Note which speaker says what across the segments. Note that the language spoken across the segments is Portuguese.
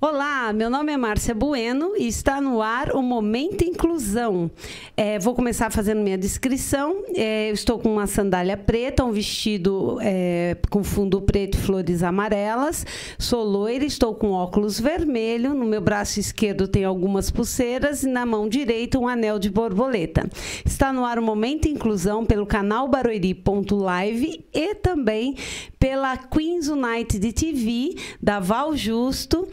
Speaker 1: Olá, meu nome é Márcia Bueno e está no ar o Momento Inclusão. Vou começar fazendo minha descrição. Eu estou com uma sandália preta, um vestido com fundo preto e flores amarelas. Sou loira, estou com óculos vermelho. No meu braço esquerdo tem algumas pulseiras e na mão direita um anel de borboleta. Está no ar o Momento Inclusão pelo canal Barueri.live e também pela Queens United TV da Val Justo,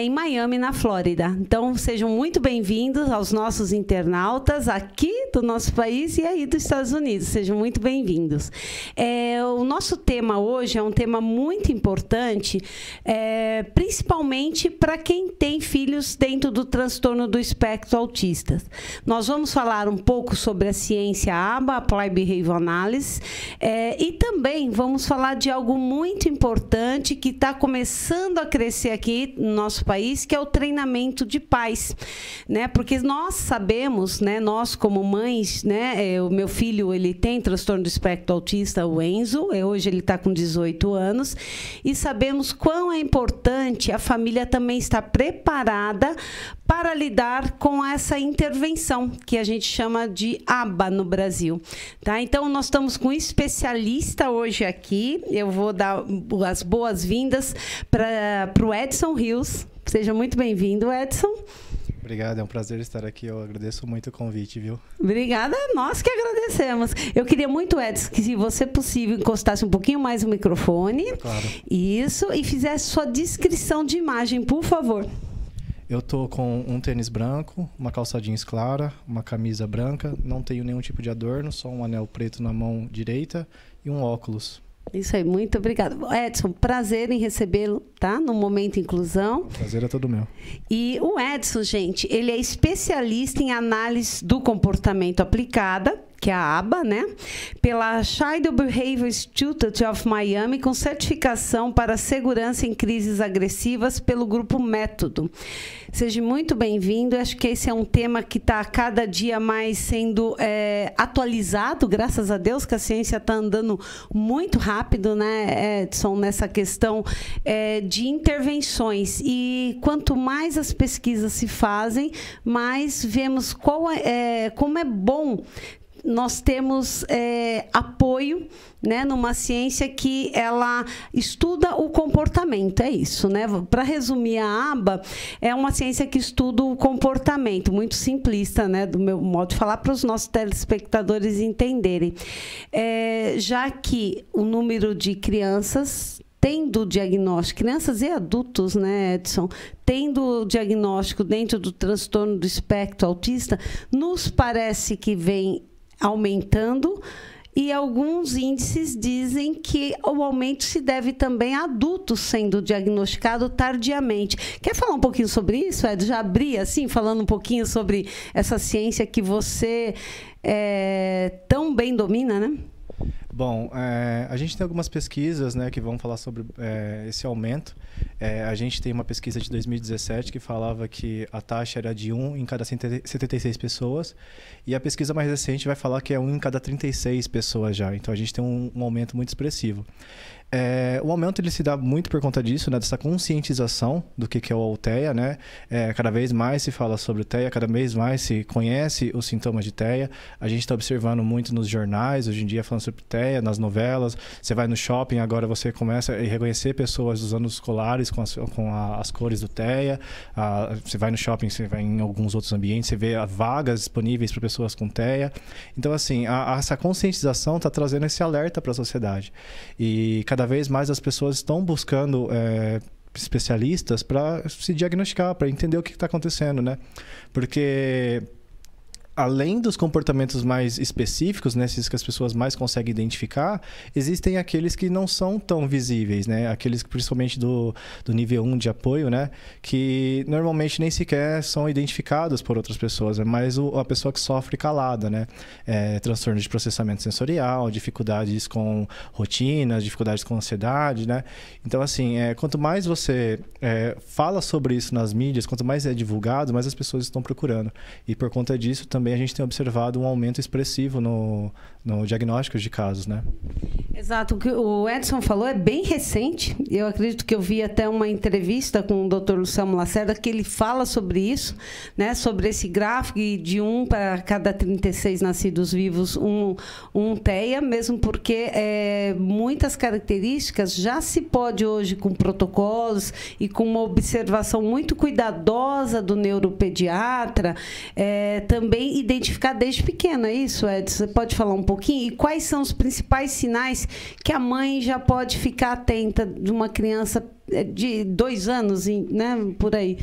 Speaker 1: em Miami, na Flórida. Então, sejam muito bem-vindos aos nossos internautas aqui do nosso país e aí dos Estados Unidos. Sejam muito bem-vindos. O nosso tema hoje é um tema muito importante, principalmente para quem tem filhos dentro do transtorno do espectro autista. Nós vamos falar um pouco sobre a ciência ABA, Applied Behavioral Analysis, e também vamos falar de algo muito importante que está começando a crescer aqui no nosso país, que é o treinamento de pais, né? Porque nós sabemos, né, nós como mães, né, o meu filho, ele tem transtorno do espectro autista, o Enzo, hoje ele está com 18 anos, e sabemos quão é importante a família também estar preparada para lidar com essa intervenção, que a gente chama de ABA no Brasil. Tá? Então, nós estamos com um especialista hoje aqui. Eu vou dar as boas-vindas para o Edson Rios. Seja muito bem-vindo, Edson.
Speaker 2: Obrigado, é um prazer estar aqui. Eu agradeço muito o convite, viu?
Speaker 1: Obrigada, nós que agradecemos. Eu queria muito, Edson, que, se você possível, encostasse um pouquinho mais o microfone.
Speaker 2: Claro.
Speaker 1: Isso, e fizesse sua descrição de imagem, por favor.
Speaker 2: Eu tô com um tênis branco, uma calça jeans clara, uma camisa branca, não tenho nenhum tipo de adorno, só um anel preto na mão direita e um óculos.
Speaker 1: Isso aí, muito obrigada. Edson, prazer em recebê-lo, tá? No Momento Inclusão.
Speaker 2: O prazer é todo meu.
Speaker 1: E o Edson, gente, ele é especialista em análise do comportamento aplicada, que é a ABA, né? Pela Child Behavior Institute of Miami, com certificação para segurança em crises agressivas pelo Grupo Método. Seja muito bem-vindo. Acho que esse é um tema que está cada dia mais sendo atualizado, graças a Deus, que a ciência está andando muito rápido, né, Edson, nessa questão de intervenções. E quanto mais as pesquisas se fazem, mais vemos como é bom nós temos apoio, né, numa ciência que ela estuda o comportamento, é isso, né? Para resumir, a ABA é uma ciência que estuda o comportamento, muito simplista, né, do meu modo de falar, para os nossos telespectadores entenderem. Já que o número de crianças tendo diagnóstico, crianças e adultos, né, Edson, tendo diagnóstico dentro do transtorno do espectro autista, nos parece que vem aumentando, e alguns índices dizem que o aumento se deve também a adultos sendo diagnosticados tardiamente. Quer falar um pouquinho sobre isso, Ed? Já abri, assim, falando um pouquinho sobre essa ciência que você tão bem domina, né?
Speaker 2: Bom, a gente tem algumas pesquisas, né, que vão falar sobre esse aumento. A gente tem uma pesquisa de 2017 que falava que a taxa era de 1 em cada 76 pessoas. E a pesquisa mais recente vai falar que é 1 em cada 36 pessoas já. Então, a gente tem um aumento muito expressivo. O aumento ele se dá muito por conta disso, né, dessa conscientização do que é o TEA, né? Cada vez mais se fala sobre o TEA, cada vez mais se conhece os sintomas de TEA. A gente está observando muito nos jornais, hoje em dia, falando sobre TEA, nas novelas. Você vai no shopping, agora você começa a reconhecer pessoas usando os colares com as cores do TEA. Você vai no shopping, você vai em alguns outros ambientes, você vê vagas disponíveis para pessoas com TEA. Então, assim, essa conscientização está trazendo esse alerta para a sociedade. E cada vez mais as pessoas estão buscando especialistas para se diagnosticar, para entender o que está acontecendo, né? Porque além dos comportamentos mais específicos, né, esses que as pessoas mais conseguem identificar, existem aqueles que não são tão visíveis, né? Aqueles principalmente do nível 1 de apoio, né? Que normalmente nem sequer são identificados por outras pessoas, é mais a pessoa que sofre calada, né? Transtorno de processamento sensorial, dificuldades com rotinas, dificuldades com ansiedade, né? Então, assim, quanto mais você fala sobre isso nas mídias, quanto mais é divulgado, mais as pessoas estão procurando. E por conta disso, também a gente tem observado um aumento expressivo no diagnóstico de casos, né?
Speaker 1: Exato, o que o Edson falou é bem recente. Eu acredito que eu vi até uma entrevista com o Dr. Luciano Lacerda que ele fala sobre isso, né? Sobre esse gráfico de 1 para cada 36 nascidos vivos, um TEA, mesmo porque muitas características já se pode hoje, com protocolos e com uma observação muito cuidadosa do neuropediatra, também identificar desde pequeno. É isso, Edson? Você pode falar um pouquinho? E quais são os principais sinais que a mãe já pode ficar atenta de uma criança de 2 anos, né, por aí?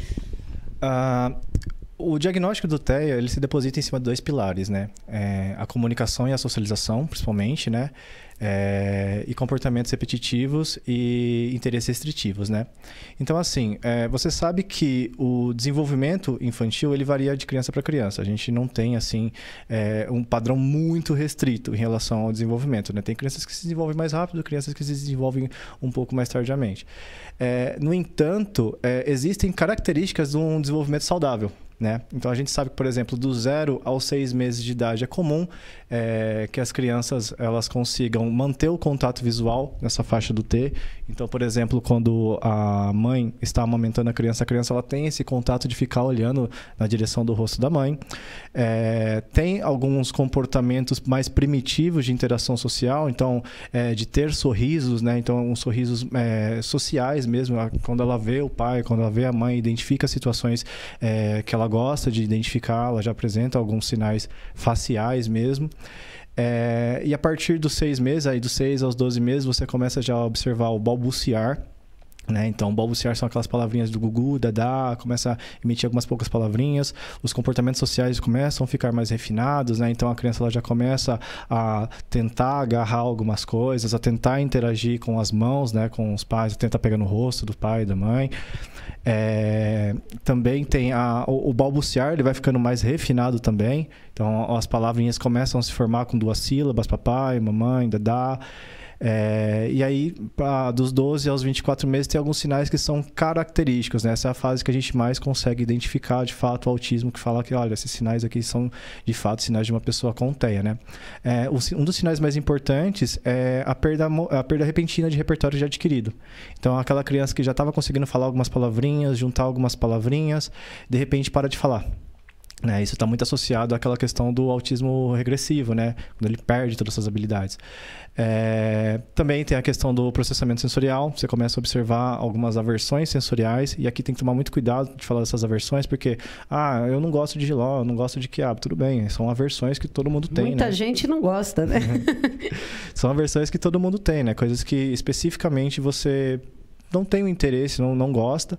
Speaker 2: O diagnóstico do TEA, ele se deposita em cima de 2 pilares, né? A comunicação e a socialização, principalmente, né? E comportamentos repetitivos e interesses restritivos, né? Então, assim, você sabe que o desenvolvimento infantil, ele varia de criança para criança. A gente não tem, assim, um padrão muito restrito em relação ao desenvolvimento, né? Tem crianças que se desenvolvem mais rápido, crianças que se desenvolvem um pouco mais tardiamente. No entanto, existem características de um desenvolvimento saudável, né? Então, a gente sabe que, por exemplo, do 0 aos 6 meses de idade é comum que as crianças elas consigam manter o contato visual nessa faixa do T. Então, por exemplo, quando a mãe está amamentando a criança ela tem esse contato de ficar olhando na direção do rosto da mãe. Tem alguns comportamentos mais primitivos de interação social, então, de ter sorrisos, né? Então, uns sorrisos sociais mesmo, quando ela vê o pai, quando ela vê a mãe, identifica situações que ela gosta de identificar, ela já apresenta alguns sinais faciais mesmo. E a partir dos 6 meses, aí dos 6 aos 12 meses, você começa já a observar o balbuciar, né? Então, balbuciar são aquelas palavrinhas do gugu, dadá, começa a emitir algumas poucas palavrinhas. Os comportamentos sociais começam a ficar mais refinados, né? Então, a criança ela já começa a tentar agarrar algumas coisas, a tentar interagir com as mãos, né? Com os pais, a tentar pegar no rosto do pai e da mãe. Também tem o balbuciar, ele vai ficando mais refinado também. Então, as palavrinhas começam a se formar com 2 sílabas, papai, mamãe, dadá. E aí, dos 12 aos 24 meses, tem alguns sinais que são característicos, né? Essa é a fase que a gente mais consegue identificar, de fato, o autismo, que fala que, olha, esses sinais aqui são, de fato, sinais de uma pessoa com TEA, né? Um dos sinais mais importantes é a perda repentina de repertório já adquirido. Então, aquela criança que já estava conseguindo falar algumas palavrinhas, juntar algumas palavrinhas, de repente para de falar. Isso está muito associado àquela questão do autismo regressivo, né? Quando ele perde todas essas habilidades. Também tem a questão do processamento sensorial. Você começa a observar algumas aversões sensoriais. E aqui tem que tomar muito cuidado de falar dessas aversões, porque eu não gosto de jiló, eu não gosto de quiabo. Tudo bem, são aversões que todo mundo tem,
Speaker 1: Muita gente não gosta, né?
Speaker 2: São aversões que todo mundo tem, né? Coisas que especificamente você não tem o interesse, não gosta.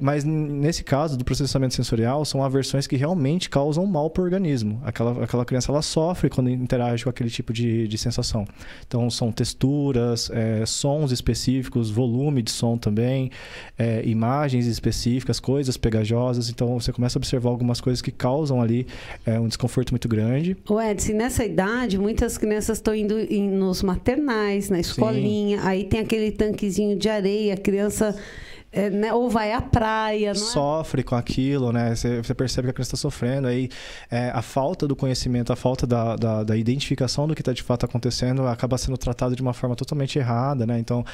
Speaker 2: Mas nesse caso do processamento sensorial, são aversões que realmente causam mal para o organismo. Aquela criança ela sofre quando interage com aquele tipo de sensação. Então, são texturas, sons específicos, volume de som também, imagens específicas, coisas pegajosas. Então, você começa a observar algumas coisas que causam ali um desconforto muito grande.
Speaker 1: O Edson, nessa idade, muitas crianças estão indo nos maternais, na escolinha. Sim. Aí tem aquele tanquezinho de areia, a criança... ou vai à praia, não é?
Speaker 2: Sofre com aquilo, né? Você percebe que a criança está sofrendo. Aí a falta do conhecimento, a falta da identificação do que está de fato acontecendo acaba sendo tratado de uma forma totalmente errada, né? Então,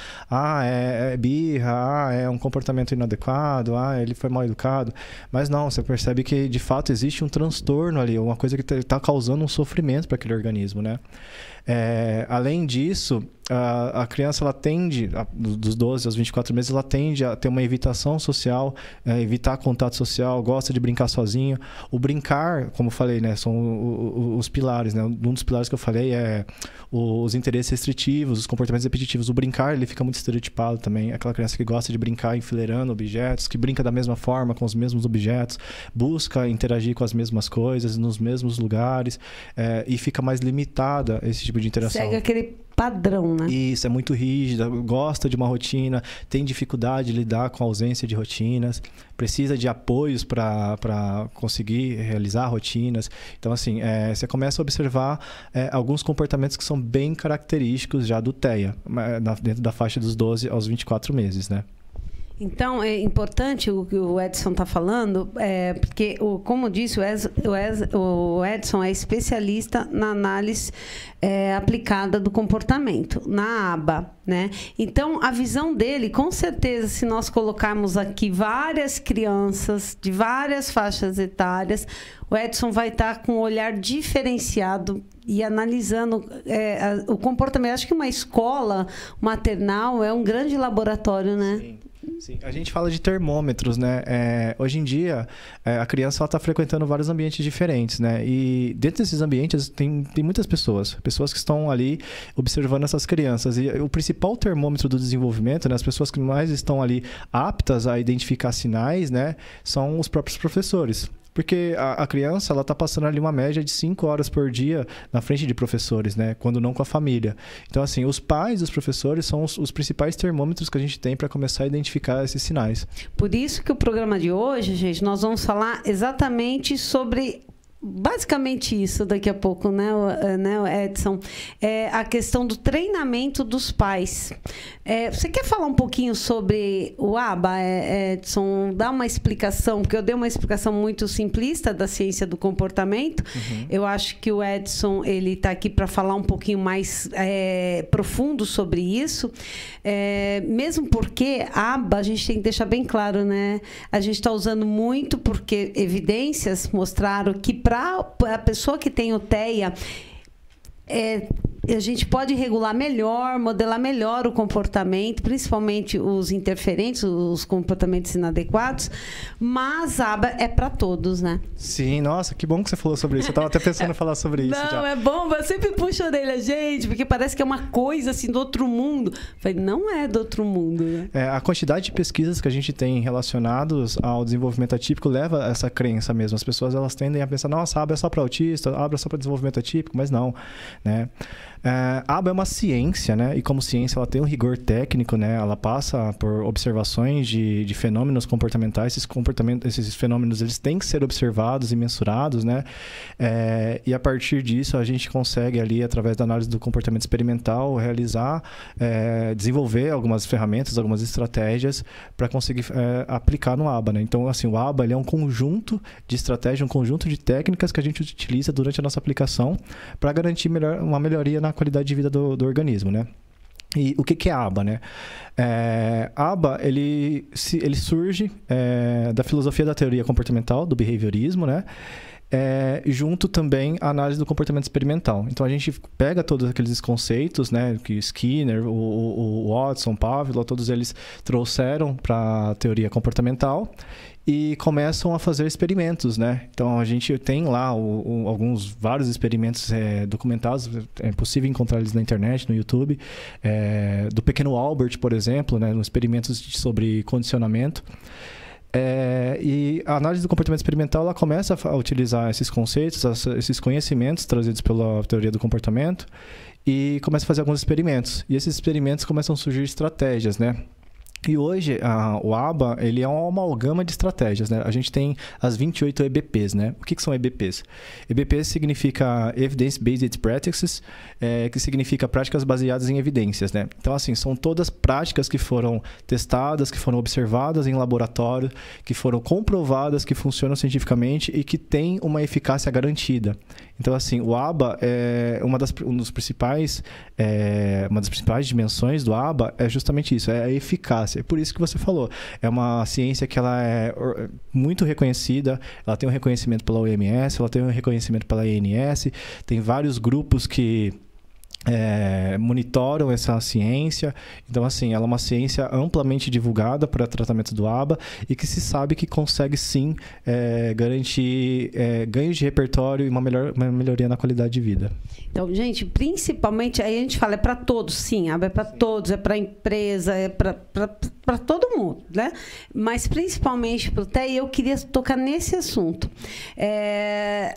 Speaker 2: é birra, é um comportamento inadequado, ele foi mal educado. Mas não, você percebe que de fato existe um transtorno ali, uma coisa que está causando um sofrimento para aquele organismo, né? Além disso, a criança ela tende, dos 12 aos 24 meses, ela tende a ter uma evitação social, evitar contato social, gosta de brincar sozinho. O brincar, como eu falei, né, são os pilares, né? Um dos pilares que eu falei é os interesses restritivos, os comportamentos repetitivos. O brincar, ele fica muito estereotipado também. Aquela criança que gosta de brincar enfileirando objetos, que brinca da mesma forma, com os mesmos objetos, busca interagir com as mesmas coisas, nos mesmos lugares, e fica mais limitada esse tipo de interação.
Speaker 1: Segue aquele padrão, né?
Speaker 2: Isso, é muito rígida, gosta de uma rotina, tem dificuldade de lidar com a ausência de rotinas, precisa de apoios para conseguir realizar rotinas. Então, assim, você começa a observar alguns comportamentos que são bem característicos já do TEA, dentro da faixa dos 12 aos 24 meses, né?
Speaker 1: Então, é importante o que o Edson está falando, porque, como disse, o Edson é especialista na análise aplicada do comportamento, na aba, né? Então, a visão dele, com certeza, se nós colocarmos aqui várias crianças de várias faixas etárias, o Edson vai estar com um olhar diferenciado e analisando o comportamento. Acho que uma escola maternal é um grande laboratório, né?
Speaker 2: Sim. Sim, a gente fala de termômetros, né? Hoje em dia, a criança está frequentando vários ambientes diferentes, né? E dentro desses ambientes tem muitas pessoas que estão ali observando essas crianças. E o principal termômetro do desenvolvimento, né? As pessoas que mais estão ali aptas a identificar sinais, né? São os próprios professores. Porque a criança, ela está passando ali uma média de 5 horas por dia na frente de professores, né? Quando não com a família. Então, assim, os pais dos professores são os principais termômetros que a gente tem para começar a identificar esses sinais.
Speaker 1: Por isso que o programa de hoje, gente, nós vamos falar exatamente sobre... Basicamente isso daqui a pouco, né, Edson? A questão do treinamento dos pais. Você quer falar um pouquinho sobre o ABA, Edson? Dá uma explicação, porque eu dei uma explicação muito simplista da ciência do comportamento. Uhum. Eu acho que o Edson ele está aqui para falar um pouquinho mais profundo sobre isso. Mesmo porque a ABA, a gente tem que deixar bem claro, né? A gente está usando muito porque evidências mostraram que para a pessoa que tem o TEA, a gente pode regular melhor, modelar melhor o comportamento, principalmente os interferentes, os comportamentos inadequados, mas a aba é para todos, né?
Speaker 2: Sim, nossa, que bom que você falou sobre isso. Eu estava até pensando em falar sobre isso.
Speaker 1: Não, é bom, eu sempre puxo a orelha, gente, porque parece que é uma coisa assim do outro mundo. Eu falei, não é do outro mundo, né?
Speaker 2: A quantidade de pesquisas que a gente tem relacionadas ao desenvolvimento atípico leva a essa crença mesmo. As pessoas elas tendem a pensar, nossa, a aba é só para autista, a aba é só para desenvolvimento atípico, mas não, né? A aba é uma ciência, né? E como ciência ela tem um rigor técnico, né? Ela passa por observações de fenômenos comportamentais. Esses fenômenos eles têm que ser observados e mensurados, né? E a partir disso a gente consegue ali, através da análise do comportamento experimental, realizar, desenvolver algumas ferramentas, algumas estratégias para conseguir aplicar no aba, né? Então, assim, o aba ele é um conjunto de estratégias, um conjunto de técnicas que a gente utiliza durante a nossa aplicação para garantir uma melhoria na qualidade de vida do organismo, né? E o que é a aba, né? A aba, ele surge da filosofia da teoria comportamental, do behaviorismo, né? Junto também à análise do comportamento experimental. Então, a gente pega todos aqueles conceitos, né, que Skinner, o Watson, Pavlov, todos eles trouxeram para a teoria comportamental e começam a fazer experimentos, né? Então, a gente tem lá vários experimentos documentados, é possível encontrar eles na internet, no YouTube, do pequeno Albert, por exemplo, né, nos experimentos sobre condicionamento. E a análise do comportamento experimental ela começa a utilizar esses conceitos, esses conhecimentos trazidos pela teoria do comportamento e começa a fazer alguns experimentos. E esses experimentos começam a surgir estratégias, né? E hoje, o ABA, ele é uma amalgama de estratégias, né? A gente tem as 28 EBPs, né? O que são EBPs? EBPs significa Evidence-Based Practices, que significa práticas baseadas em evidências, né? Então, assim, são todas práticas que foram testadas, que foram observadas em laboratório, que foram comprovadas, que funcionam cientificamente e que têm uma eficácia garantida. Então, assim, o ABA é uma das principais dimensões do ABA é justamente isso, é a eficácia. É por isso que você falou. É uma ciência que ela é muito reconhecida, ela tem um reconhecimento pela OMS, ela tem um reconhecimento pela ANS, tem vários grupos que monitoram essa ciência. Então, assim, ela é uma ciência amplamente divulgada para tratamento do ABA e que se sabe que consegue, sim, garantir ganhos de repertório e uma melhoria na qualidade de vida.
Speaker 1: Então, gente, principalmente, aí a gente fala, é para todos, sim, ABA é para todos, é para empresa, é para todo mundo, né? Mas, principalmente para o TEA, eu queria tocar nesse assunto.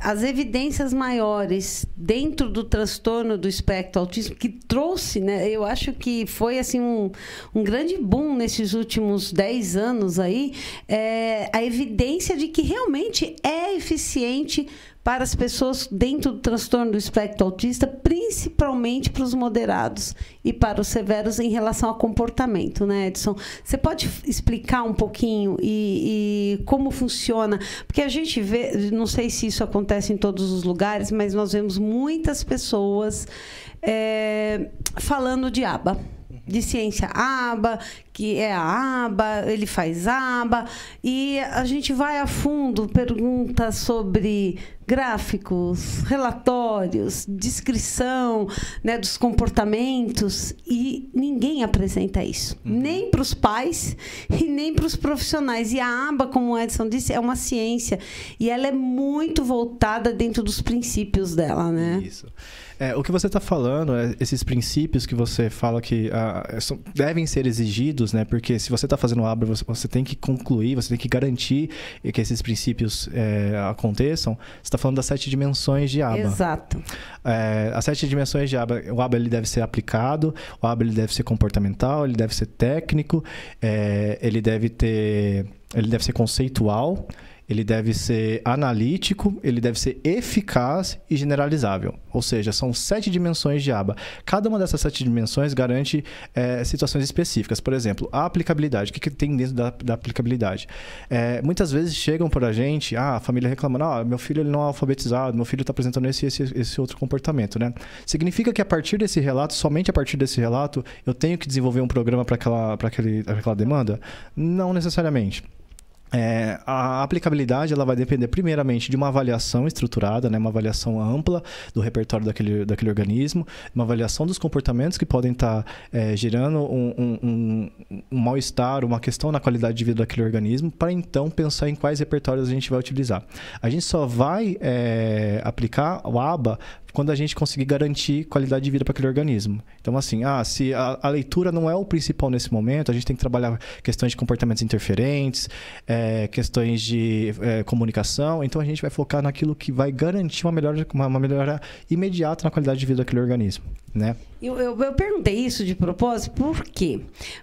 Speaker 1: As evidências maiores dentro do transtorno do espectro autismo que trouxe, né? Eu acho que foi assim um grande boom nesses últimos 10 anos aí, a evidência de que realmente é eficiente para as pessoas dentro do transtorno do espectro autista, principalmente para os moderados e para os severos em relação ao comportamento, né, Edson? Você pode explicar um pouquinho e como funciona? Porque a gente vê, não sei se isso acontece em todos os lugares, mas nós vemos muitas pessoas falando de aba, de ciência aba, que é a aba, ele faz aba, e a gente vai a fundo, pergunta sobre gráficos, relatórios, descrição, né, dos comportamentos, e ninguém apresenta isso, nem para os pais e nem para os profissionais. E a aba, como o Edson disse, é uma ciência, e ela é muito voltada dentro dos princípios dela, né?
Speaker 2: Isso. O que você está falando, esses princípios que você fala que devem ser exigidos, né? Porque se você está fazendo aba, você tem que concluir, você tem que garantir que esses princípios aconteçam. Você está falando das 7 dimensões de aba.
Speaker 1: Exato.
Speaker 2: As 7 dimensões de aba, o aba ele deve ser aplicado, o aba ele deve ser comportamental, ele deve ser técnico, ele deve ser conceitual, ele deve ser analítico, ele deve ser eficaz e generalizável. Ou seja, são 7 dimensões de aba. Cada uma dessas 7 dimensões garante situações específicas. Por exemplo, a aplicabilidade. O que tem dentro da aplicabilidade? Muitas vezes chegam para a gente, a família reclamando, meu filho ele não é alfabetizado, meu filho está apresentando esse outro comportamento, né? Significa que a partir desse relato, somente a partir desse relato, eu tenho que desenvolver um programa para aquela demanda? Não necessariamente. A aplicabilidade ela vai depender primeiramente de uma avaliação estruturada, né? Uma avaliação ampla do repertório daquele organismo, uma avaliação dos comportamentos que podem estar gerando um mal-estar, uma questão na qualidade de vida daquele organismo, para então pensar em quais repertórios a gente vai utilizar. A gente só vai aplicar o aba quando a gente conseguir garantir qualidade de vida para aquele organismo. Então, assim, se a leitura não é o principal nesse momento, a gente tem que trabalhar questões de comportamentos interferentes, questões de comunicação. Então, a gente vai focar naquilo que vai garantir uma melhora imediata na qualidade de vida daquele organismo, né?
Speaker 1: Eu perguntei isso de propósito, por quê?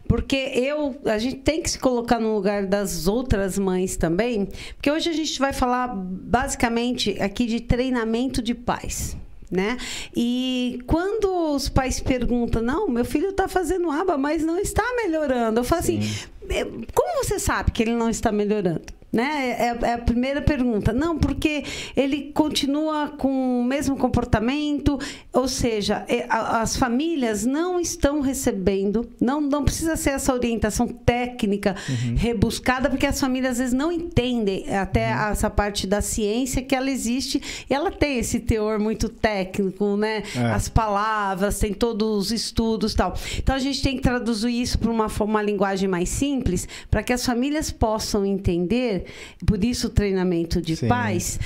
Speaker 1: Porque a gente tem que se colocar no lugar das outras mães também, porque hoje a gente vai falar basicamente aqui de treinamento de pais, né? E quando os pais perguntam, não, meu filho está fazendo aba, mas não está melhorando. Eu falo assim, como você sabe que ele não está melhorando? Né? É a primeira pergunta. Não, porque ele continua com o mesmo comportamento, ou seja, as famílias não estão recebendo, não precisa ser essa orientação técnica rebuscada, porque as famílias às vezes não entendem até essa parte da ciência que ela existe, e ela tem esse teor muito técnico, né? As palavras, tem todos os estudos e tal. Então a gente tem que traduzir isso para uma linguagem mais simples, para que as famílias possam entender. Por isso o treinamento de pais,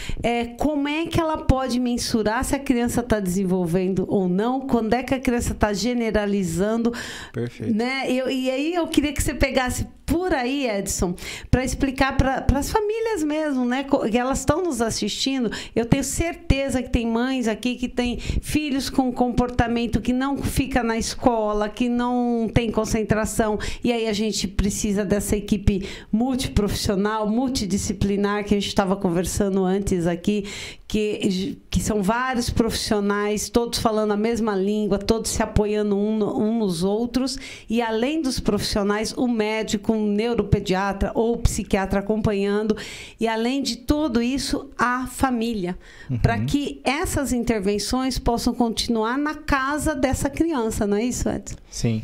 Speaker 1: como é que ela pode mensurar se a criança está desenvolvendo ou não, quando é que a criança está generalizando.
Speaker 2: Perfeito.
Speaker 1: Né? E aí eu queria que você pegasse por aí, Edson, para explicar para as famílias mesmo, né? Que elas estão nos assistindo. Eu tenho certeza que tem mães aqui que têm filhos com comportamento que não fica na escola, que não tem concentração, e aí a gente precisa dessa equipe multiprofissional, multidisciplinar, que a gente estava conversando antes aqui, que são vários profissionais, todos falando a mesma língua, todos se apoiando um nos outros, e além dos profissionais, o médico, um neuropediatra ou psiquiatra acompanhando, e além de tudo isso, a família, para que essas intervenções possam continuar na casa dessa criança, não é isso, Edson?
Speaker 2: Sim.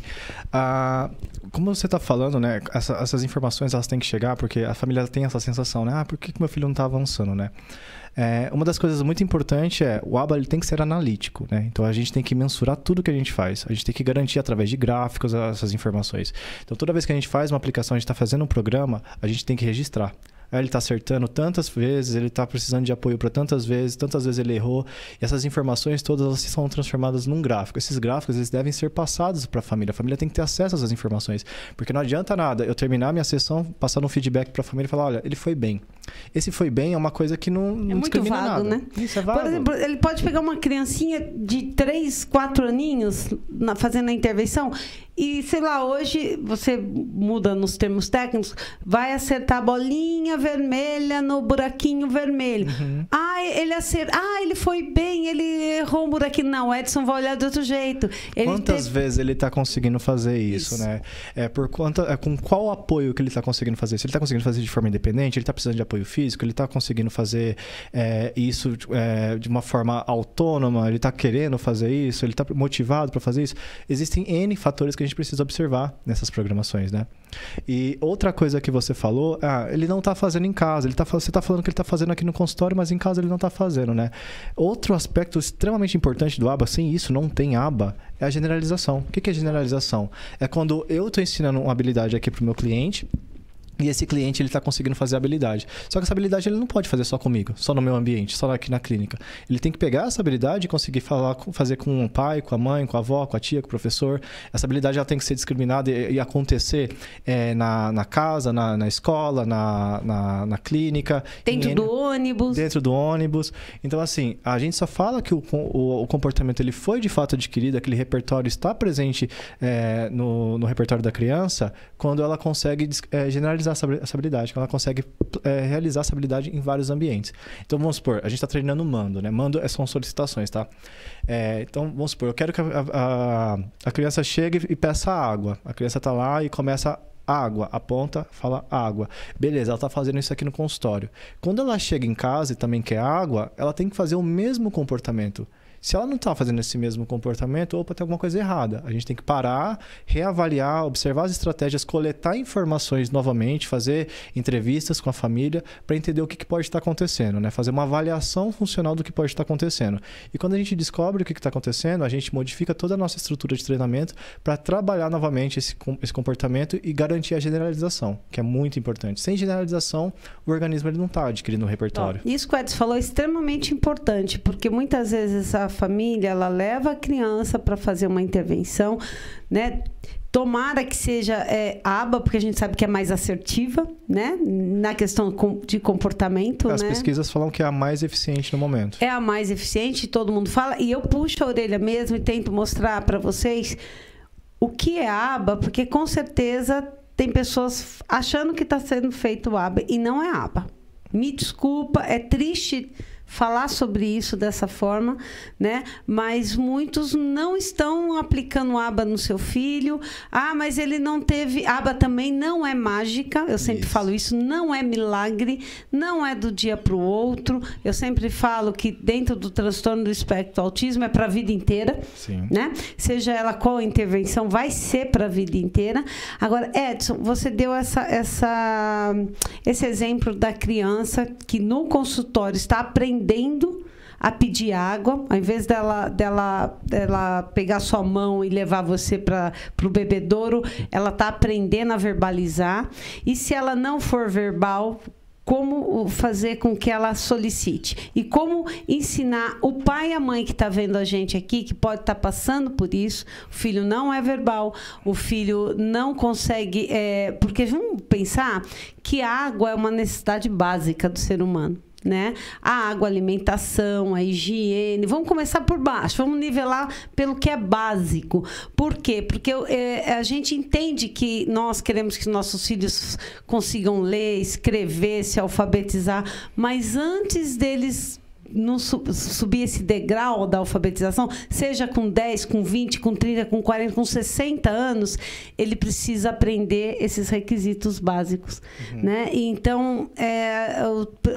Speaker 2: Como você está falando, né? Essas informações elas têm que chegar, porque a família tem essa sensação, né? Por que meu filho não está avançando, né? Uma das coisas muito importantes o aba ele tem que ser analítico, né? Então a gente tem que mensurar tudo que a gente faz. A gente tem que garantir através de gráficos essas informações. Então toda vez que a gente faz uma aplicação, a gente está fazendo um programa, a gente tem que registrar. Ele está acertando tantas vezes, ele está precisando de apoio para tantas vezes ele errou. E essas informações todas elas são transformadas num gráfico. Esses gráficos eles devem ser passados para a família. A família tem que ter acesso a essas informações. Porque não adianta nada eu terminar minha sessão, passar um feedback para a família e falar, olha, ele foi bem. Esse foi bem é uma coisa que não discrimina
Speaker 1: vago,
Speaker 2: nada.
Speaker 1: Né?
Speaker 2: Isso é vago.
Speaker 1: Por exemplo, ele pode pegar uma criancinha de 3, 4 aninhos fazendo a intervenção e, sei lá, hoje você muda nos termos técnicos, vai acertar a bolinha vermelha no buraquinho vermelho. Ele foi bem, ele errou um buraquinho. Não, o Edson vai olhar de outro jeito.
Speaker 2: Quantas vezes ele está conseguindo fazer isso, né? Com qual apoio que ele está conseguindo fazer? Se ele está conseguindo fazer de forma independente, ele está precisando de apoio físico, ele está conseguindo fazer isso de uma forma autônoma, ele está querendo fazer isso, ele está motivado para fazer isso. Existem N fatores que a gente precisa observar nessas programações, né? E outra coisa que você falou, ele não está fazendo em casa, você está falando que ele está fazendo aqui no consultório, mas em casa ele não está fazendo, né? Outro aspecto extremamente importante do ABA, sem isso não tem ABA, é a generalização. O que é generalização? É quando eu estou ensinando uma habilidade aqui para o meu cliente, e esse cliente, ele está conseguindo fazer a habilidade. Só que essa habilidade ele não pode fazer só comigo, só no meu ambiente, só aqui na clínica. Ele tem que pegar essa habilidade e conseguir fazer com o pai, com a mãe, com a avó, com a tia, com o professor. Essa habilidade ela tem que ser discriminada e acontecer na casa, na escola, na clínica.
Speaker 1: Dentro do ônibus.
Speaker 2: Dentro do ônibus. Então, assim, a gente só fala que o comportamento ele foi de fato adquirido, aquele repertório está presente no repertório da criança, quando ela consegue generalizar essa habilidade, que ela consegue realizar essa habilidade em vários ambientes. Então, vamos supor, a gente está treinando mando, né? Mando são solicitações, tá? Então, vamos supor, eu quero que a criança chegue e peça água. A criança está lá e começa água, aponta, fala água. Beleza, ela está fazendo isso aqui no consultório. Quando ela chega em casa e também quer água, ela tem que fazer o mesmo comportamento. Se ela não está fazendo esse mesmo comportamento, opa, tem alguma coisa errada. A gente tem que parar, reavaliar, observar as estratégias, coletar informações novamente, fazer entrevistas com a família para entender o que pode estar acontecendo, né? Fazer uma avaliação funcional do que pode estar acontecendo. E quando a gente descobre o que está acontecendo, a gente modifica toda a nossa estrutura de treinamento para trabalhar novamente esse comportamento e garantir a generalização, que é muito importante. Sem generalização, o organismo ele não está adquirindo um repertório.
Speaker 1: Isso que o Edson falou é extremamente importante, porque muitas vezes a família, ela leva a criança para fazer uma intervenção, né? Tomara que seja ABA, porque a gente sabe que é mais assertiva, né? Na questão de comportamento,
Speaker 2: As pesquisas falam que é a mais eficiente no momento.
Speaker 1: É a mais eficiente, todo mundo fala, e eu puxo a orelha mesmo e tento mostrar para vocês o que é ABA, porque com certeza tem pessoas achando que está sendo feito ABA e não é ABA. Me desculpa, é triste falar sobre isso dessa forma, né? Mas muitos não estão aplicando ABA no seu filho. Mas ele não teve... ABA também não é mágica, eu sempre falo isso, não é milagre, não é do dia para o outro. Eu sempre falo que dentro do transtorno do espectro do autismo é para a vida inteira.
Speaker 2: Sim.
Speaker 1: Né? Seja ela qual intervenção, vai ser para a vida inteira. Agora, Edson, você deu esse exemplo da criança que no consultório está aprendendo a pedir água, ao invés dela pegar sua mão e levar você para o bebedouro, ela está aprendendo a verbalizar. E se ela não for verbal, como fazer com que ela solicite? E como ensinar o pai e a mãe que está vendo a gente aqui, que pode estar passando por isso, o filho não é verbal, o filho não consegue... porque vamos pensar que a água é uma necessidade básica do ser humano. Né? A água, a alimentação, a higiene. Vamos começar por baixo, vamos nivelar pelo que é básico. Por quê? Porque a gente entende que nós queremos que nossos filhos consigam ler, escrever, se alfabetizar, mas antes deles não subir esse degrau da alfabetização, seja com 10, com 20, com 30, com 40, com 60 anos, ele precisa aprender esses requisitos básicos. Né? E então,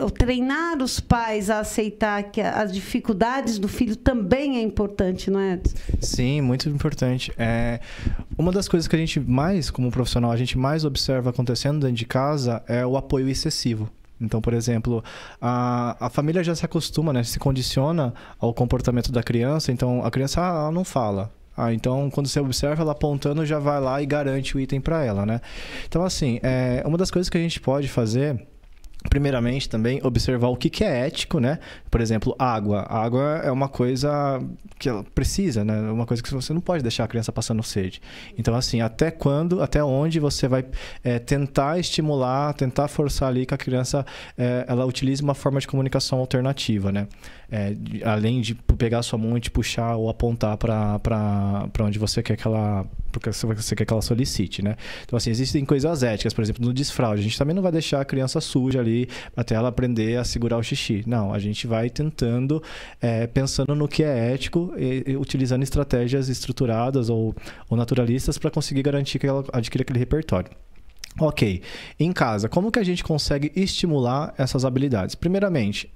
Speaker 1: o treinar os pais a aceitar que as dificuldades do filho também é importante, não é, Edson?
Speaker 2: Sim, muito importante. Uma das coisas que a gente mais, como profissional, a gente mais observa acontecendo dentro de casa é o apoio excessivo. Então, por exemplo, a família já se acostuma, né? Se condiciona ao comportamento da criança. Então, a criança ela não fala. Então, quando você observa ela apontando, já vai lá e garante o item para ela, né? Então, assim, uma das coisas que a gente pode fazer Primeiramente, também, observar o que é ético, né? Por exemplo, água. A água é uma coisa que ela precisa, né? É uma coisa que você não pode deixar a criança passando sede. Então, assim, até onde você vai tentar estimular, tentar forçar ali que a criança ela utilize uma forma de comunicação alternativa, né? Além de pegar a sua mão e te puxar ou apontar para onde você quer que ela... porque você quer que ela solicite, né? Então, assim, existem coisas éticas, por exemplo, no desfraude. A gente também não vai deixar a criança suja ali até ela aprender a segurar o xixi. Não, a gente vai tentando, pensando no que é ético e utilizando estratégias estruturadas ou naturalistas para conseguir garantir que ela adquira aquele repertório. Ok, em casa, como que a gente consegue estimular essas habilidades? Primeiramente,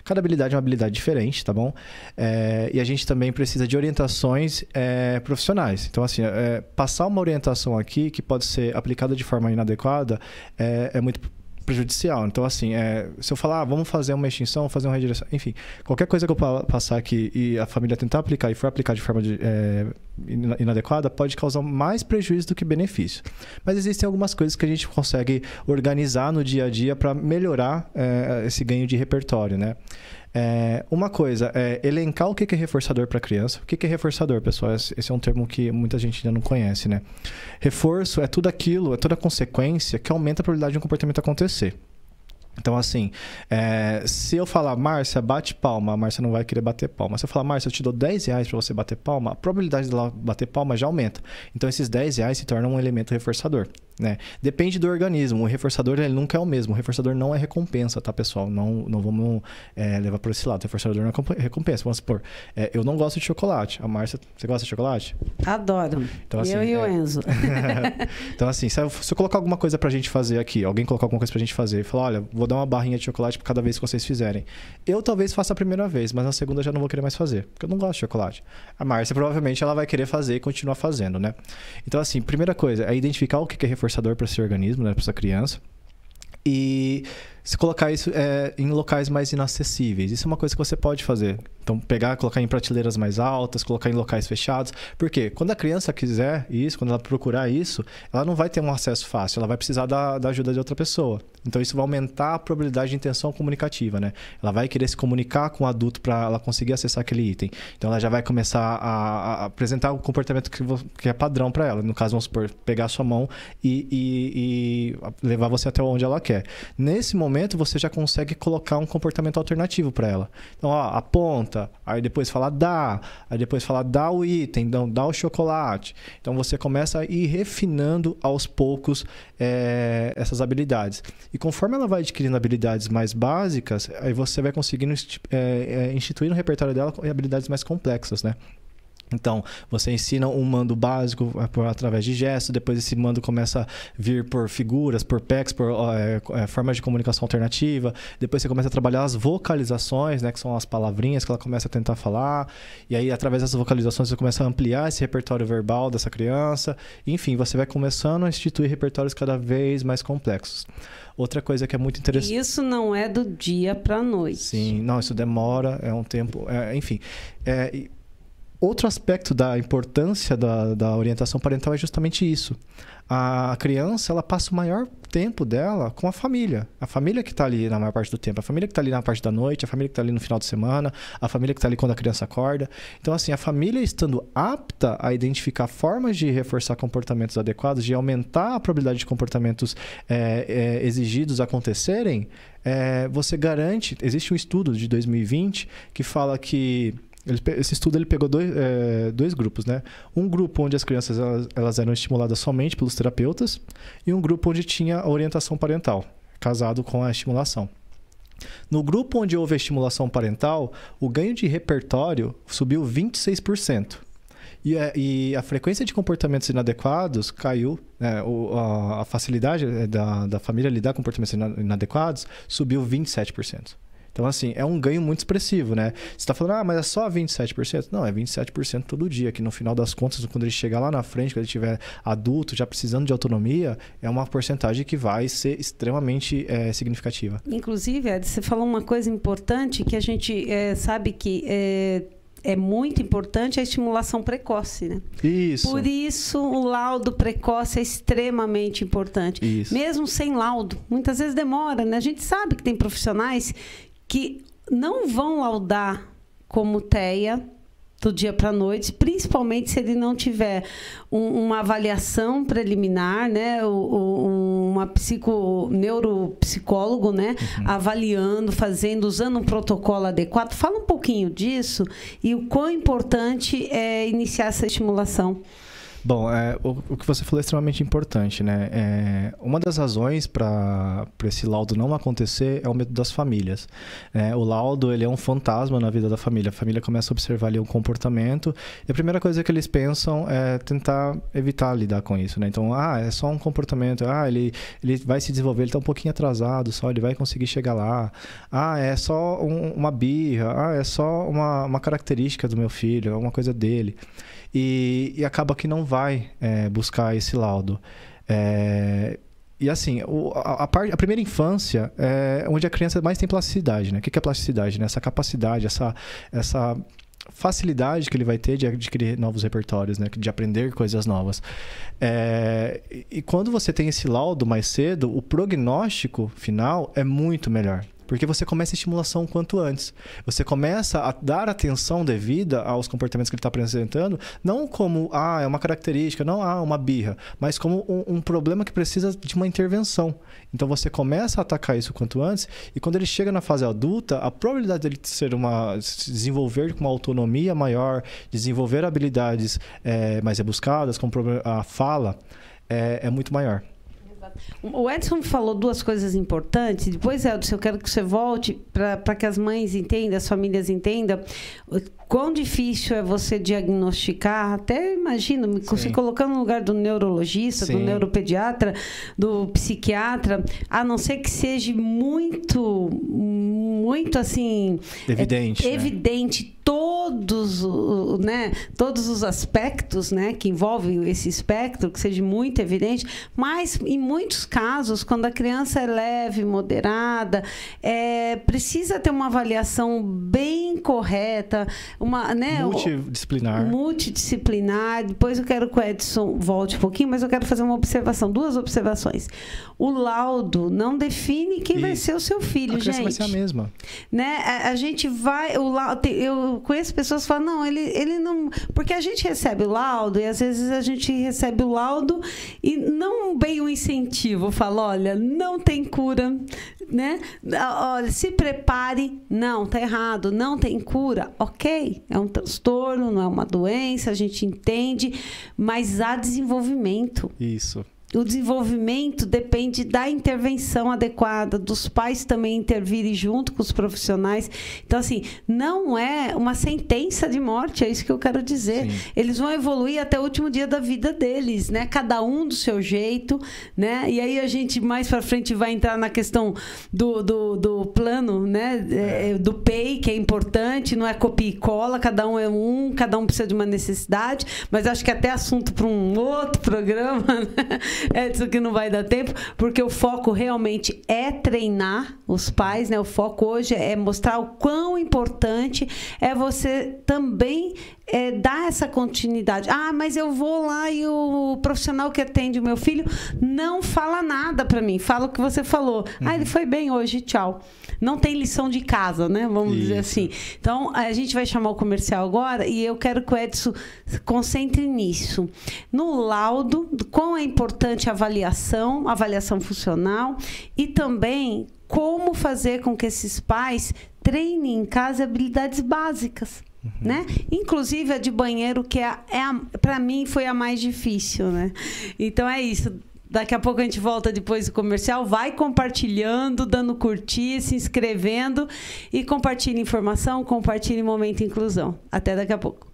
Speaker 2: cada habilidade é uma habilidade diferente, tá bom? E a gente também precisa de orientações profissionais. Então, assim, passar uma orientação aqui que pode ser aplicada de forma inadequada é muito prejudicial. Então, assim, se eu falar, vamos fazer uma extinção, fazer uma redireção, enfim, qualquer coisa que eu passar aqui e a família tentar aplicar e for aplicar de forma inadequada, pode causar mais prejuízo do que benefício. Mas existem algumas coisas que a gente consegue organizar no dia a dia para melhorar esse ganho de repertório, né? Uma coisa é elencar o que é reforçador para a criança. O que é reforçador, pessoal? Esse é um termo que muita gente ainda não conhece, né? Reforço é tudo aquilo, é toda a consequência que aumenta a probabilidade de um comportamento acontecer. Então, assim, se eu falar, Márcia, bate palma, a Márcia não vai querer bater palma. Se eu falar, Márcia, eu te dou R$10 para você bater palma, a probabilidade dela bater palma já aumenta. Então, esses R$10 se tornam um elemento reforçador, né? Depende do organismo. O reforçador, ele nunca é o mesmo. O reforçador não é recompensa, tá, pessoal? Não vamos levar por esse lado. O reforçador não é recompensa. Vamos supor, eu não gosto de chocolate. A Márcia, você gosta de chocolate?
Speaker 1: Adoro. Então, assim, eu e o Enzo.
Speaker 2: Então, assim, se eu colocar alguma coisa pra gente fazer aqui, alguém colocar alguma coisa pra gente fazer e falar, olha, vou dar uma barrinha de chocolate por cada vez que vocês fizerem. Eu talvez faça a primeira vez, mas na segunda já não vou querer mais fazer, porque eu não gosto de chocolate. A Márcia provavelmente ela vai querer fazer e continuar fazendo, né? Então, assim, primeira coisa é identificar o que é reforçador para esse organismo, né, para essa criança. E se colocar isso em locais mais inacessíveis. Isso é uma coisa que você pode fazer. Então, colocar em prateleiras mais altas, colocar em locais fechados. Por quê? Quando a criança quiser isso, quando ela procurar isso, ela não vai ter um acesso fácil, ela vai precisar da ajuda de outra pessoa. Então, isso vai aumentar a probabilidade de intenção comunicativa, né? Ela vai querer se comunicar com o adulto para ela conseguir acessar aquele item. Então, ela já vai começar a apresentar o comportamento que é padrão para ela. No caso, vamos supor, pegar a sua mão e levar você até onde ela quer. Nesse momento, você já consegue colocar um comportamento alternativo para ela. Então, aponta, aí depois fala dá, aí depois fala dá o item, então dá o chocolate. Então, você começa a ir refinando aos poucos essas habilidades. E conforme ela vai adquirindo habilidades mais básicas, aí você vai conseguindo instituir no repertório dela habilidades mais complexas, né? Então, você ensina um mando básico através de gestos, depois esse mando começa a vir por figuras, por PECs, por formas de comunicação alternativa. Depois você começa a trabalhar as vocalizações, né, que são as palavrinhas que ela começa a tentar falar. E aí, através dessas vocalizações, você começa a ampliar esse repertório verbal dessa criança. Enfim, você vai começando a instituir repertórios cada vez mais complexos. Outra coisa que é muito interessante...
Speaker 1: Isso não é do dia para a noite.
Speaker 2: Sim, não, isso demora, é um tempo... enfim, outro aspecto da importância da orientação parental é justamente isso. A criança, ela passa o maior tempo dela com a família. A família que está ali na maior parte do tempo. A família que está ali na parte da noite, a família que está ali no final de semana, a família que está ali quando a criança acorda. Então, assim, a família estando apta a identificar formas de reforçar comportamentos adequados, de aumentar a probabilidade de comportamentos exigidos acontecerem, você garante... Existe um estudo de 2020 que fala que... Esse estudo ele pegou dois grupos, né? Um grupo onde as crianças elas eram estimuladas somente pelos terapeutas e um grupo onde tinha a orientação parental, casado com a estimulação. No grupo onde houve a estimulação parental, o ganho de repertório subiu 26%. E a frequência de comportamentos inadequados caiu, né? A facilidade da família lidar com comportamentos inadequados subiu 27%. Então, assim, é um ganho muito expressivo, né? Você está falando, mas é só 27%? Não, é 27% todo dia, que no final das contas, quando ele chegar lá na frente, quando ele estiver adulto, já precisando de autonomia, é uma porcentagem que vai ser extremamente significativa.
Speaker 1: Inclusive, Ed, você falou uma coisa importante que a gente sabe que é muito importante a estimulação precoce, né?
Speaker 2: Isso.
Speaker 1: Por isso, o laudo precoce é extremamente importante.
Speaker 2: Isso.
Speaker 1: Mesmo sem laudo. Muitas vezes demora, né? A gente sabe que tem profissionais que não vão laudar como TEA do dia para a noite, principalmente se ele não tiver uma avaliação preliminar, né? Uma neuropsicólogo, né? Avaliando, usando um protocolo adequado. Fala um pouquinho disso e o quão importante é iniciar essa estimulação.
Speaker 2: Bom, o que você falou é extremamente importante, né? Uma das razões para esse laudo não acontecer é o medo das famílias. O laudo, ele é um fantasma na vida da família. A família começa a observar ali um comportamento e a primeira coisa que eles pensam é tentar evitar lidar com isso, né? Então, é só um comportamento, ele vai se desenvolver, ele está um pouquinho atrasado só, ele vai conseguir chegar lá. É só uma birra, é só uma característica do meu filho, é uma coisa dele. E acaba que não vai buscar esse laudo. E assim, a primeira infância é onde a criança mais tem plasticidade, né? O que é plasticidade? Né? Essa capacidade, essa facilidade que ele vai ter de adquirir novos repertórios, né? De aprender coisas novas. E quando você tem esse laudo mais cedo, o prognóstico final é muito melhor. Porque você começa a estimulação o quanto antes. Você começa a dar atenção devida aos comportamentos que ele está apresentando, não como, é uma característica, não, uma birra, mas como um problema que precisa de uma intervenção. Então, você começa a atacar isso o quanto antes, e quando ele chega na fase adulta, a probabilidade dele se desenvolver com uma autonomia maior, desenvolver habilidades mais rebuscadas, como a fala, é muito maior.
Speaker 1: O Edson falou duas coisas importantes. Depois, Edson, eu quero que você volte para que as mães entendam, as famílias entendam quão difícil é você diagnosticar. Até imagino, se colocando no lugar do neurologista, do neuropediatra, do psiquiatra, a não ser que seja muito assim...
Speaker 2: Evidente.
Speaker 1: Evidente. Todos os aspectos, né, que envolvem esse espectro, que seja muito evidente, mas em muitos casos, quando a criança é leve, moderada, precisa ter uma avaliação bem correta, multidisciplinar. Depois eu quero que o Edson volte um pouquinho, mas eu quero fazer duas observações. O laudo não define quem vai ser o seu filho, gente. A criança
Speaker 2: vai ser a mesma.
Speaker 1: Né? A gente vai... Eu conheço pessoas que falam, não, ele não... Porque a gente recebe o laudo e às vezes a gente recebe o laudo e não bem um incentivo. Fala, olha, não tem cura, né? Olha, se prepare. Não, tá errado. Não tem cura. Ok, é um transtorno, não é uma doença, a gente entende, mas há desenvolvimento.
Speaker 2: Isso.
Speaker 1: O desenvolvimento depende da intervenção adequada, dos pais também intervirem junto com os profissionais. Então, assim, não é uma sentença de morte, é isso que eu quero dizer. Sim. Eles vão evoluir até o último dia da vida deles, né? Cada um do seu jeito, né? E aí a gente, mais para frente, vai entrar na questão do plano, né? Do PEI, que é importante, não é copia e cola, cada um precisa de uma necessidade, mas acho que até assunto para um outro programa, né? Edson, que não vai dar tempo, porque o foco realmente é treinar os pais, né? O foco hoje é mostrar o quão importante é você também dar essa continuidade. Mas eu vou lá e o profissional que atende o meu filho não fala nada para mim, fala o que você falou. Ele foi bem hoje, tchau. Não tem lição de casa, né? Vamos dizer assim. Então, a gente vai chamar o comercial agora e eu quero que o Edson se concentre nisso. No laudo, quão é importante a avaliação funcional e também como fazer com que esses pais treinem em casa habilidades básicas. Né? Inclusive a de banheiro, que para mim foi a mais difícil, né? Então é isso. Daqui a pouco a gente volta depois do comercial. Vai compartilhando, dando curtir, se inscrevendo e compartilhe informação, compartilhe Momento Inclusão. Até daqui a pouco.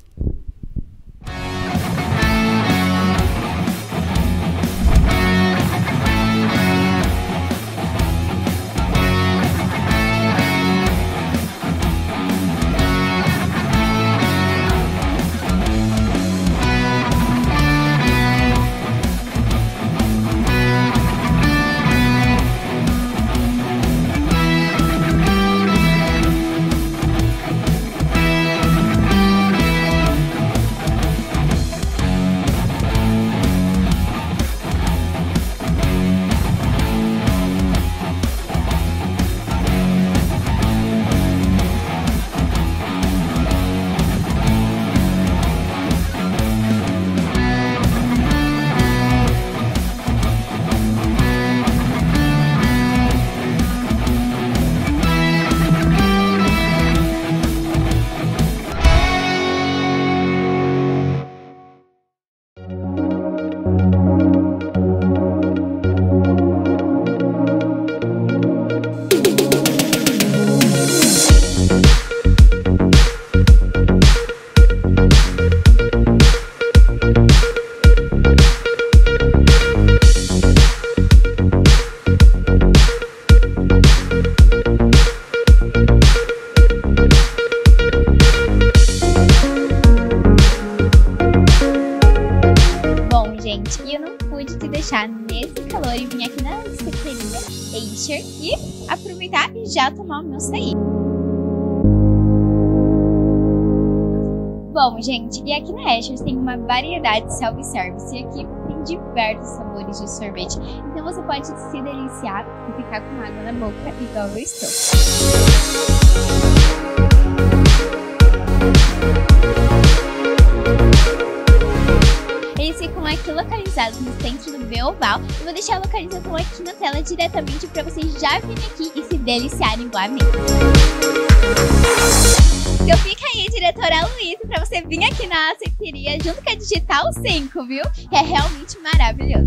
Speaker 3: Bom, gente, e eu não pude te deixar nesse calor e vim aqui na cafeteria Acer e aproveitar e já tomar o meu açaí. Bom, gente, e aqui na Acer tem uma variedade de self-service e aqui tem diversos sabores de sorvete. Então você pode se deliciar e ficar com água na boca igual eu estou. Eles ficam aqui localizados no centro do Beoval. Eu vou deixar a localização aqui na tela diretamente para vocês já virem aqui e se deliciarem igual a mim. Então fica aí, diretora Luísa, para você vir aqui na cafeteria junto com a Digital 5, viu? É realmente maravilhoso.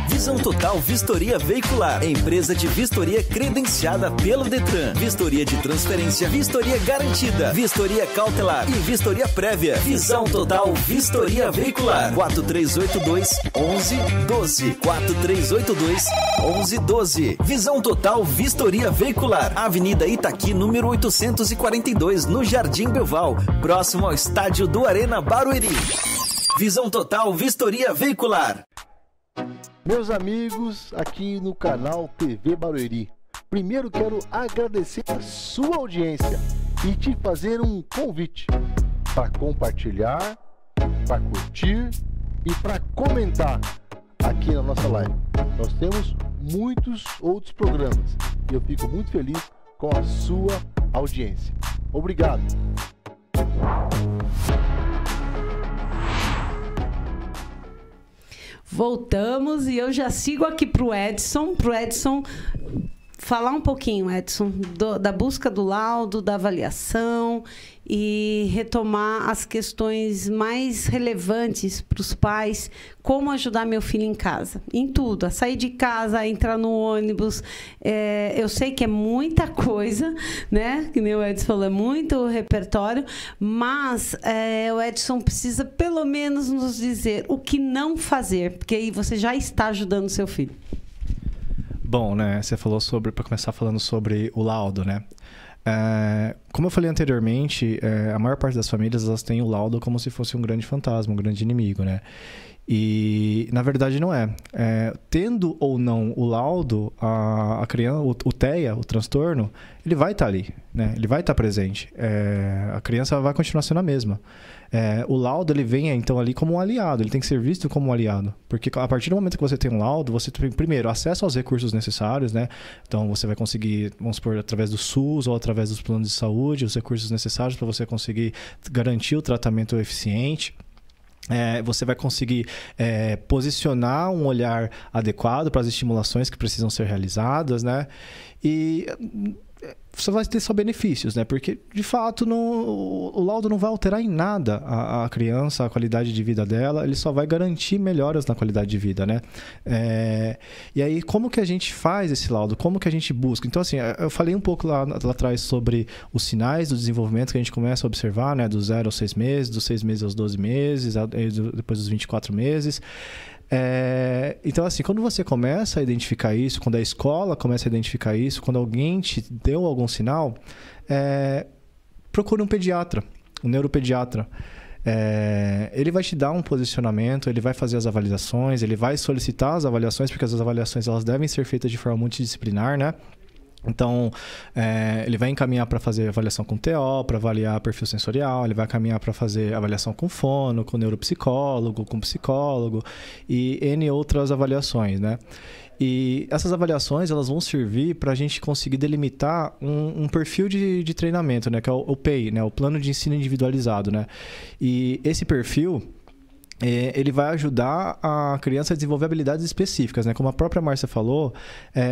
Speaker 4: Visão Total Vistoria Veicular, empresa de vistoria credenciada pelo Detran, vistoria de transferência, vistoria garantida, vistoria cautelar e vistoria prévia. Visão Total Vistoria Veicular, 4382-1112, 4382-1112. Visão Total Vistoria Veicular, Avenida Itaqui, número 842, no Jardim Belval, próximo ao estádio do Arena Barueri. Visão Total Vistoria Veicular.
Speaker 5: Meus amigos, aqui no canal TV Barueri, primeiro quero agradecer a sua audiência e te fazer um convite para compartilhar, para curtir e para comentar aqui na nossa live. Nós temos muitos outros programas e eu fico muito feliz com a sua audiência. Obrigado!
Speaker 1: Voltamos e eu já sigo aqui para o Edson falar um pouquinho, Edson, da busca do laudo, da avaliação e retomar as questões mais relevantes para os pais, como ajudar meu filho em casa, em tudo, a sair de casa, a entrar no ônibus. Eu sei que é muita coisa, né? Que nem o Edson falou, é muito repertório, mas o Edson precisa pelo menos nos dizer o que não fazer, porque aí você já está ajudando o seu filho.
Speaker 2: Bom, né? Você falou para começar falando sobre o laudo, né? Como eu falei anteriormente, a maior parte das famílias elas têm o laudo como se fosse um grande fantasma, um grande inimigo, né? E na verdade não é. Tendo ou não o laudo, a criança, o TEA, o transtorno, ele vai estar ali, né? Ele vai estar presente. A criança vai continuar sendo a mesma. O laudo ele vem então ali como um aliado, ele tem que ser visto como um aliado, porque a partir do momento que você tem um laudo, você tem primeiro acesso aos recursos necessários, né? Então você vai conseguir, vamos supor, através do SUS ou através dos planos de saúde, os recursos necessários para você conseguir garantir o tratamento eficiente. Você vai conseguir posicionar um olhar adequado para as estimulações que precisam ser realizadas, né? E você vai ter só benefícios, né? Porque, de fato, o laudo não vai alterar em nada a criança, a qualidade de vida dela, ele só vai garantir melhoras na qualidade de vida, né? E aí, como que a gente faz esse laudo? Como que a gente busca? Então, assim, eu falei um pouco lá atrás sobre os sinais do desenvolvimento que a gente começa a observar, né? Do 0 aos 6 meses, dos 6 meses aos 12 meses, depois dos 24 meses. Então, assim, quando você começa a identificar isso, quando a escola começa a identificar isso, quando alguém te deu algum sinal, procure um pediatra, um neuropediatra. Ele vai te dar um posicionamento, ele vai fazer as avaliações, ele vai solicitar as avaliações, porque as avaliações elas devem ser feitas de forma multidisciplinar, né? Então, ele vai encaminhar para fazer avaliação com TO, para avaliar perfil sensorial, ele vai encaminhar para fazer avaliação com fono, com neuropsicólogo, com psicólogo e N outras avaliações, né? E essas avaliações elas vão servir para a gente conseguir delimitar um perfil de treinamento, né? Que é o PEI, né? O Plano de Ensino Individualizado, né? E esse perfil ele vai ajudar a criança a desenvolver habilidades específicas, né? Como a própria Márcia falou,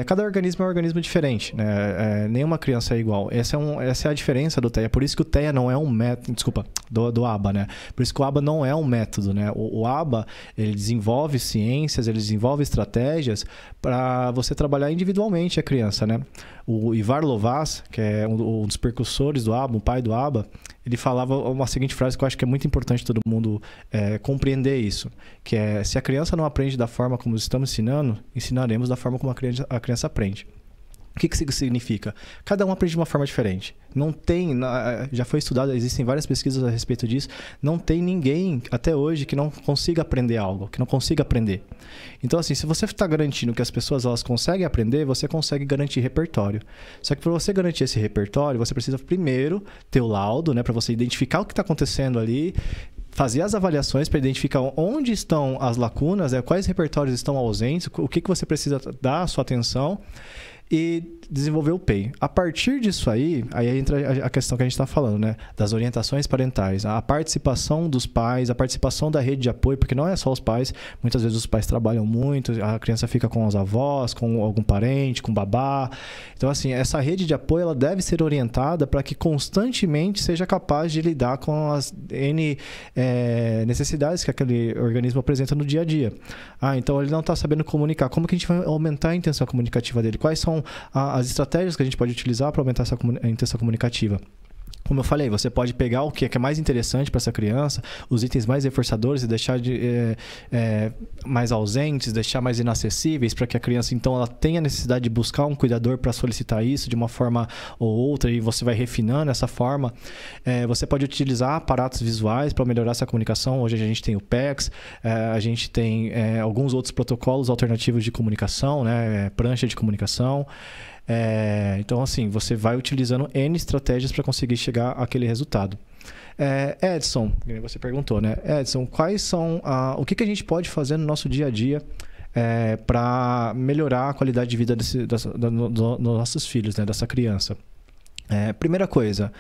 Speaker 2: cada organismo é um organismo diferente, né? Nenhuma criança é igual. Essa é a diferença do TEA. Por isso que o TEA não é um método, desculpa, do ABA, né? Por isso que o ABA não é um método, né? O ABA, ele desenvolve ciências, ele desenvolve estratégias para você trabalhar individualmente a criança, né? O Ivar Lovaas, que é um dos percussores do ABA, o pai do ABA, ele falava uma seguinte frase que eu acho que é muito importante todo mundo compreender isso, que é: se a criança não aprende da forma como estamos ensinando, ensinaremos da forma como a criança aprende. O que isso significa? Cada um aprende de uma forma diferente. Não tem, já foi estudado, existem várias pesquisas a respeito disso, não tem ninguém até hoje que não consiga aprender algo, que não consiga aprender. Então, assim, se você está garantindo que as pessoas elas conseguem aprender, você consegue garantir repertório. Só que para você garantir esse repertório, você precisa primeiro ter o laudo, né, para você identificar o que está acontecendo ali, fazer as avaliações para identificar onde estão as lacunas, quais repertórios estão ausentes, o que você precisa dar a sua atenção, e desenvolver o PEI. A partir disso aí entra a questão que a gente está falando, né? Das orientações parentais, a participação dos pais, a participação da rede de apoio, porque não é só os pais, muitas vezes os pais trabalham muito, a criança fica com os avós, com algum parente, com babá. Então, assim, essa rede de apoio ela deve ser orientada para que constantemente seja capaz de lidar com as N necessidades que aquele organismo apresenta no dia a dia. Então ele não está sabendo comunicar. Como que a gente vai aumentar a intenção comunicativa dele? Quais são as estratégias que a gente pode utilizar para aumentar a intenção comunicativa? Como eu falei, você pode pegar o que é mais interessante para essa criança, os itens mais reforçadores e deixar mais ausentes, deixar mais inacessíveis, para que a criança, então, ela tenha a necessidade de buscar um cuidador para solicitar isso de uma forma ou outra, e você vai refinando essa forma. Você pode utilizar aparatos visuais para melhorar essa comunicação. Hoje a gente tem o PECS, a gente tem alguns outros protocolos alternativos de comunicação, né? Prancha de comunicação. Então, assim, você vai utilizando N estratégias para conseguir chegar àquele resultado. Edson, você perguntou, né? Edson, quais são o que a gente pode fazer no nosso dia a dia para melhorar a qualidade de vida dos nossos filhos, né? Dessa criança? Primeira coisa,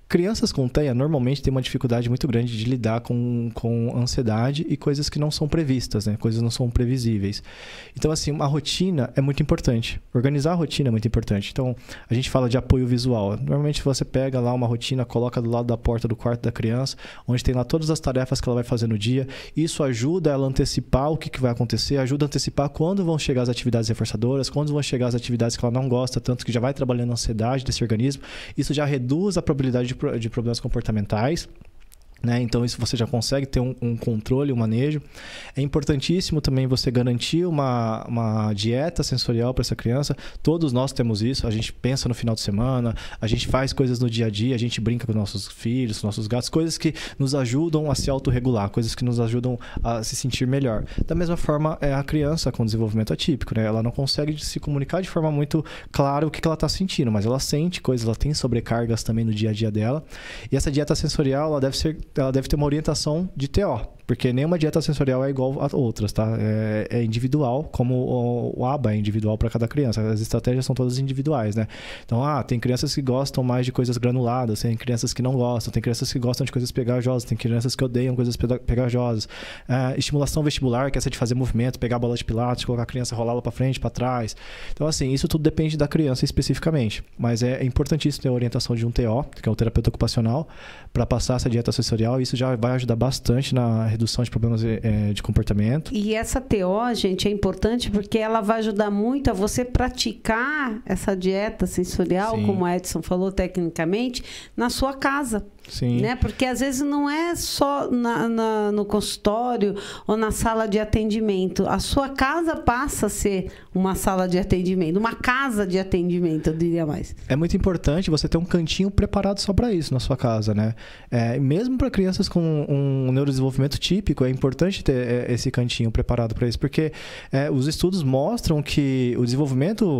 Speaker 2: crianças com TEA normalmente têm uma dificuldade muito grande de lidar com ansiedade e coisas que não são previstas, né? Coisas não são previsíveis. Então, assim, uma rotina é muito importante. Organizar a rotina é muito importante. Então, a gente fala de apoio visual. Normalmente você pega lá uma rotina, coloca do lado da porta do quarto da criança, onde tem lá todas as tarefas que ela vai fazer no dia. Isso ajuda ela a antecipar o que vai acontecer, ajuda a antecipar quando vão chegar as atividades reforçadoras, quando vão chegar as atividades que ela não gosta, tanto que já vai trabalhando a ansiedade desse organismo. Isso já reduz a probabilidade de problemas comportamentais, né? Então isso você já consegue ter um controle, um manejo. É importantíssimo também você garantir uma dieta sensorial para essa criança. Todos nós temos isso. A gente pensa no final de semana, a gente faz coisas no dia a dia, a gente brinca com nossos filhos, com nossos gatos, coisas que nos ajudam a se autorregular, coisas que nos ajudam a se sentir melhor. Da mesma forma, a criança com desenvolvimento atípico, né? Ela não consegue se comunicar de forma muito clara o que ela está sentindo, mas ela sente coisas, ela tem sobrecargas também no dia a dia dela. E essa dieta sensorial, ela deve ter uma orientação de TO, porque nenhuma dieta sensorial é igual a outras, tá? É individual, como o ABA é individual para cada criança. As estratégias são todas individuais, né? Então, tem crianças que gostam mais de coisas granuladas, tem crianças que não gostam, tem crianças que gostam de coisas pegajosas, tem crianças que odeiam coisas pegajosas. Estimulação vestibular, que é essa de fazer movimento, pegar a bola de pilates, colocar a criança, rolá-la para frente, para trás. Então, assim, isso tudo depende da criança especificamente, mas é importantíssimo ter a orientação de um TO, que é o terapeuta ocupacional, para passar essa dieta sensorial. Isso já vai ajudar bastante na redução de problemas de comportamento.
Speaker 1: E essa TO, gente, é importante porque ela vai ajudar muito a você praticar essa dieta sensorial,
Speaker 2: Sim.
Speaker 1: como o Edson falou tecnicamente, na sua casa.
Speaker 2: Sim.
Speaker 1: Né? Porque às vezes não é só no consultório ou na sala de atendimento. A sua casa passa a ser uma sala de atendimento, uma casa de atendimento, eu diria mais.
Speaker 2: É muito importante você ter um cantinho preparado só para isso na sua casa, né? Mesmo para crianças com um neurodesenvolvimento típico, é importante ter esse cantinho preparado para isso, porque os estudos mostram que o desenvolvimento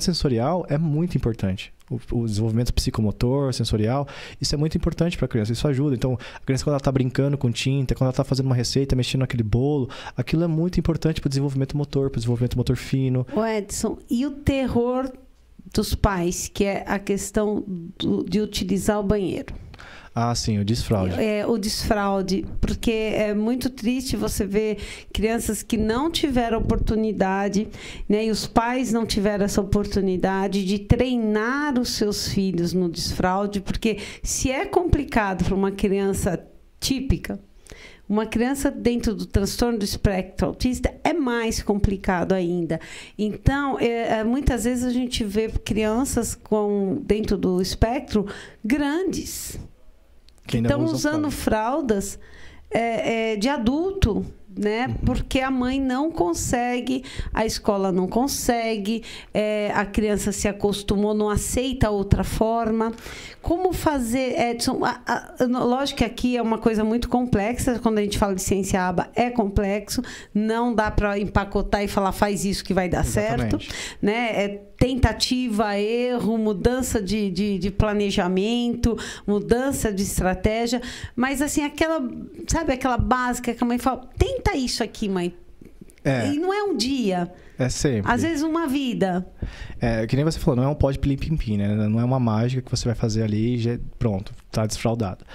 Speaker 2: sensorial é muito importante. O desenvolvimento psicomotor, sensorial, isso é muito importante para a criança, isso ajuda. Então, a criança, quando ela está brincando com tinta, quando ela está fazendo uma receita, mexendo naquele bolo, aquilo é muito importante para o desenvolvimento motor fino.
Speaker 1: O Edson, e o terror dos pais, que é a questão de utilizar o banheiro?
Speaker 2: Sim, o desfraude.
Speaker 1: O desfraude, porque é muito triste você ver crianças que não tiveram oportunidade, né, e os pais não tiveram essa oportunidade de treinar os seus filhos no desfraude, porque se é complicado para uma criança típica, uma criança dentro do transtorno do espectro autista é mais complicado ainda. Então, muitas vezes a gente vê crianças dentro do espectro grandes, que estão usando fraldas de adulto, né? Porque a mãe não consegue, a escola não consegue, a criança se acostumou, não aceita outra forma. Como fazer, Edson? Lógico que aqui é uma coisa muito complexa, quando a gente fala de ciência ABA, é complexo, não dá para empacotar e falar faz isso que vai dar certo, né? É tentativa, erro, mudança de planejamento, mudança de estratégia, mas assim, sabe aquela básica que a mãe fala, tenta isso aqui, mãe. E não é um dia.
Speaker 2: É sempre.
Speaker 1: Às vezes uma vida.
Speaker 2: Que nem você falou, não é um pó de pilim-pim-pim, né? Não é uma mágica que você vai fazer ali e já, pronto, tá desfraudado.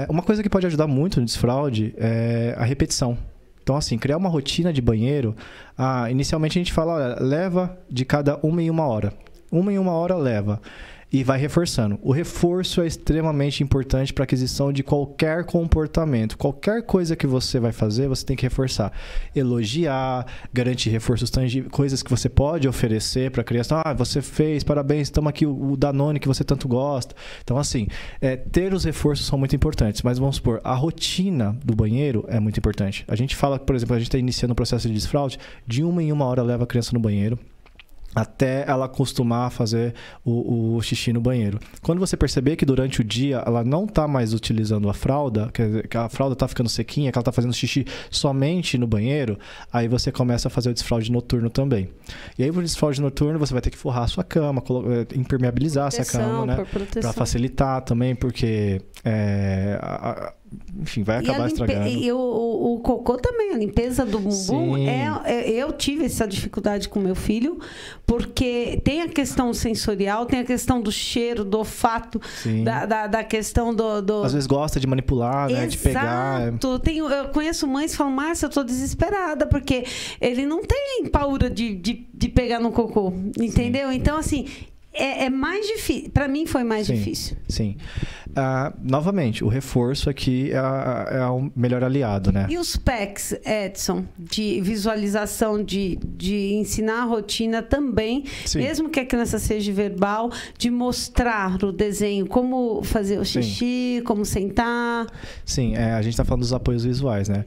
Speaker 2: Uma coisa que pode ajudar muito no desfraude é a repetição. Então, assim, criar uma rotina de banheiro, inicialmente a gente fala, olha, leva de cada 1 em 1 hora. 1 em 1 hora leva. E vai reforçando. O reforço é extremamente importante para a aquisição de qualquer comportamento. Qualquer coisa que você vai fazer, você tem que reforçar. Elogiar, garantir reforços tangíveis, coisas que você pode oferecer para a criança. Você fez, parabéns, toma aqui o Danone que você tanto gosta. Então, assim, ter os reforços são muito importantes. Mas vamos supor, a rotina do banheiro é muito importante. A gente fala, por exemplo, a gente está iniciando um processo de desfraude, de 1 em 1 hora leva a criança no banheiro, até ela acostumar a fazer o xixi no banheiro. Quando você perceber que durante o dia ela não está mais utilizando a fralda, que a fralda está ficando sequinha, que ela está fazendo xixi somente no banheiro, aí você começa a fazer o desfraude noturno também. E aí, o desfraude noturno, você vai ter que forrar a sua cama, impermeabilizar essa cama, né? Para facilitar também, porque enfim, vai acabar estragando.
Speaker 1: E o cocô também, a limpeza do bumbum, eu tive essa dificuldade com meu filho, porque tem a questão sensorial, tem a questão do cheiro, do olfato, da questão do...
Speaker 2: Às vezes gosta de manipular, né? De pegar.
Speaker 1: Exato. Eu conheço mães que falam, Márcia, eu tô desesperada, porque ele não tem paura de pegar no cocô, entendeu? Sim. Então, assim... É mais difícil. Para mim foi mais difícil.
Speaker 2: Sim. Novamente, o reforço aqui é o melhor aliado, né?
Speaker 1: E os PECs, Edson, de visualização, de ensinar a rotina também, mesmo que a criança seja verbal, de mostrar o desenho, como fazer o xixi, como sentar.
Speaker 2: Sim, a gente está falando dos apoios visuais, né?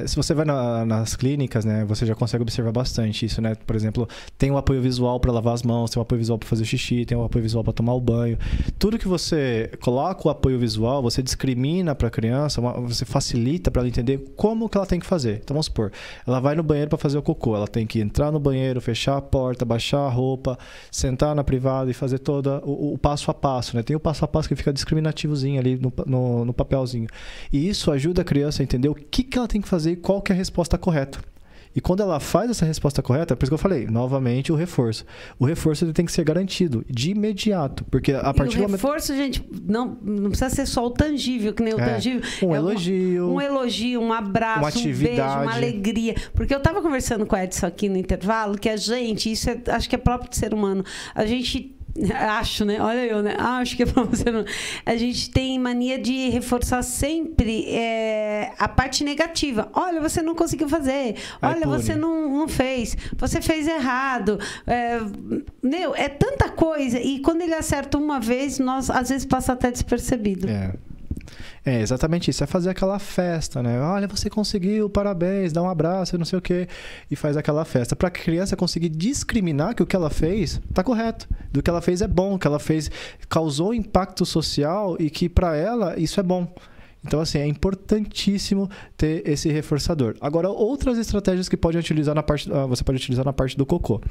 Speaker 2: Se você vai nas clínicas, né, você já consegue observar bastante isso, né? Por exemplo, tem um apoio visual para lavar as mãos, tem um apoio visual para fazer o xixi, tem um apoio visual para tomar o banho. Tudo que você coloca o apoio visual, você discrimina para a criança, você facilita para ela entender como que ela tem que fazer. Então, vamos supor, ela vai no banheiro para fazer o cocô, ela tem que entrar no banheiro, fechar a porta, baixar a roupa, sentar na privada e fazer todo o passo a passo, né? Tem o passo a passo que fica discriminativozinho ali no papelzinho. E isso ajuda a criança a entender o que ela tem que fazer e qual que é a resposta correta. E quando ela faz essa resposta correta, por isso que eu falei, novamente, o reforço. O reforço ele tem que ser garantido de imediato, porque a partir do momento...
Speaker 1: O reforço, gente, não precisa ser só o tangível, que nem o tangível.
Speaker 2: Elogio.
Speaker 1: Um elogio, um abraço,
Speaker 2: uma atividade,
Speaker 1: um beijo, uma alegria. Porque eu estava conversando com o Edson aqui no intervalo, que a gente, isso acho que é próprio do ser humano, a gente... Acho, né? Olha eu, né? Acho que é pra você não... A gente tem mania de reforçar sempre a parte negativa. Olha, você não conseguiu fazer. Olha, você não fez. Você fez errado. É tanta coisa. E quando ele acerta uma vez, nós às vezes passa até despercebido.
Speaker 2: É exatamente isso, é fazer aquela festa, né? Olha, você conseguiu, parabéns, dá um abraço, não sei o quê. E faz aquela festa. Para a criança conseguir discriminar que o que ela fez tá correto. Do que ela fez é bom, que ela fez causou impacto social e que para ela isso é bom. Então, assim, é importantíssimo ter esse reforçador. Agora, outras estratégias que você pode utilizar na parte do cocô.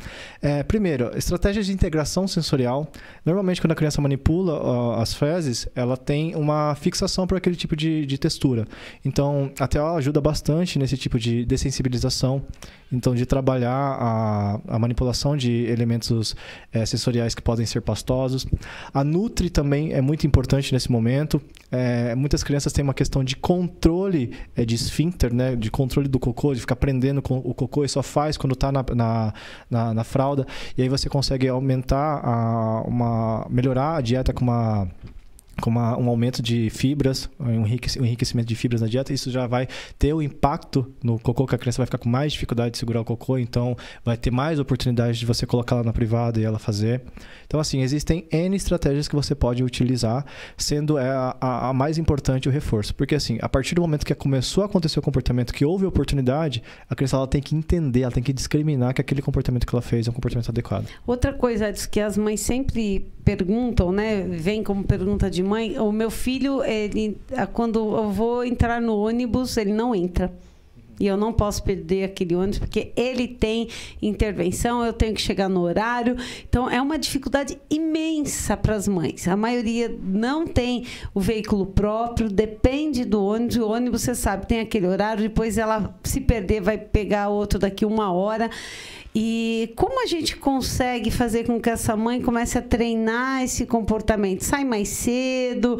Speaker 2: Primeiro, estratégias de integração sensorial. Normalmente, quando a criança manipula as fezes, ela tem uma fixação por aquele tipo de textura. Então, até ela ajuda bastante nesse tipo de dessensibilização. Então, de trabalhar a manipulação de elementos sensoriais que podem ser pastosos. A Nutri também é muito importante nesse momento. Muitas crianças têm uma questão de controle de esfíncter, né? De controle do cocô, de ficar prendendo com o cocô e só faz quando está na fralda. E aí você consegue aumentar, melhorar a dieta com com um aumento de fibras, um enriquecimento de fibras na dieta, isso já vai ter o impacto no cocô, que a criança vai ficar com mais dificuldade de segurar o cocô, então vai ter mais oportunidade de você colocar ela na privada e ela fazer. Então, assim, existem N estratégias que você pode utilizar, sendo a mais importante o reforço. Porque, assim, a partir do momento que começou a acontecer o comportamento, que houve oportunidade, a criança ela tem que entender, ela tem que discriminar que aquele comportamento que ela fez é um comportamento adequado.
Speaker 1: Outra coisa, Edson, que as mães sempre perguntam, né? Vem como pergunta de mãe, o meu filho, quando eu vou entrar no ônibus, ele não entra. E eu não posso perder aquele ônibus, porque ele tem intervenção, eu tenho que chegar no horário. Então, é uma dificuldade imensa para as mães. A maioria não tem o veículo próprio, depende do ônibus. O ônibus, você sabe, tem aquele horário, depois ela, se perder, vai pegar outro daqui 1 hora. E como a gente consegue fazer com que essa mãe comece a treinar esse comportamento? Sai mais cedo?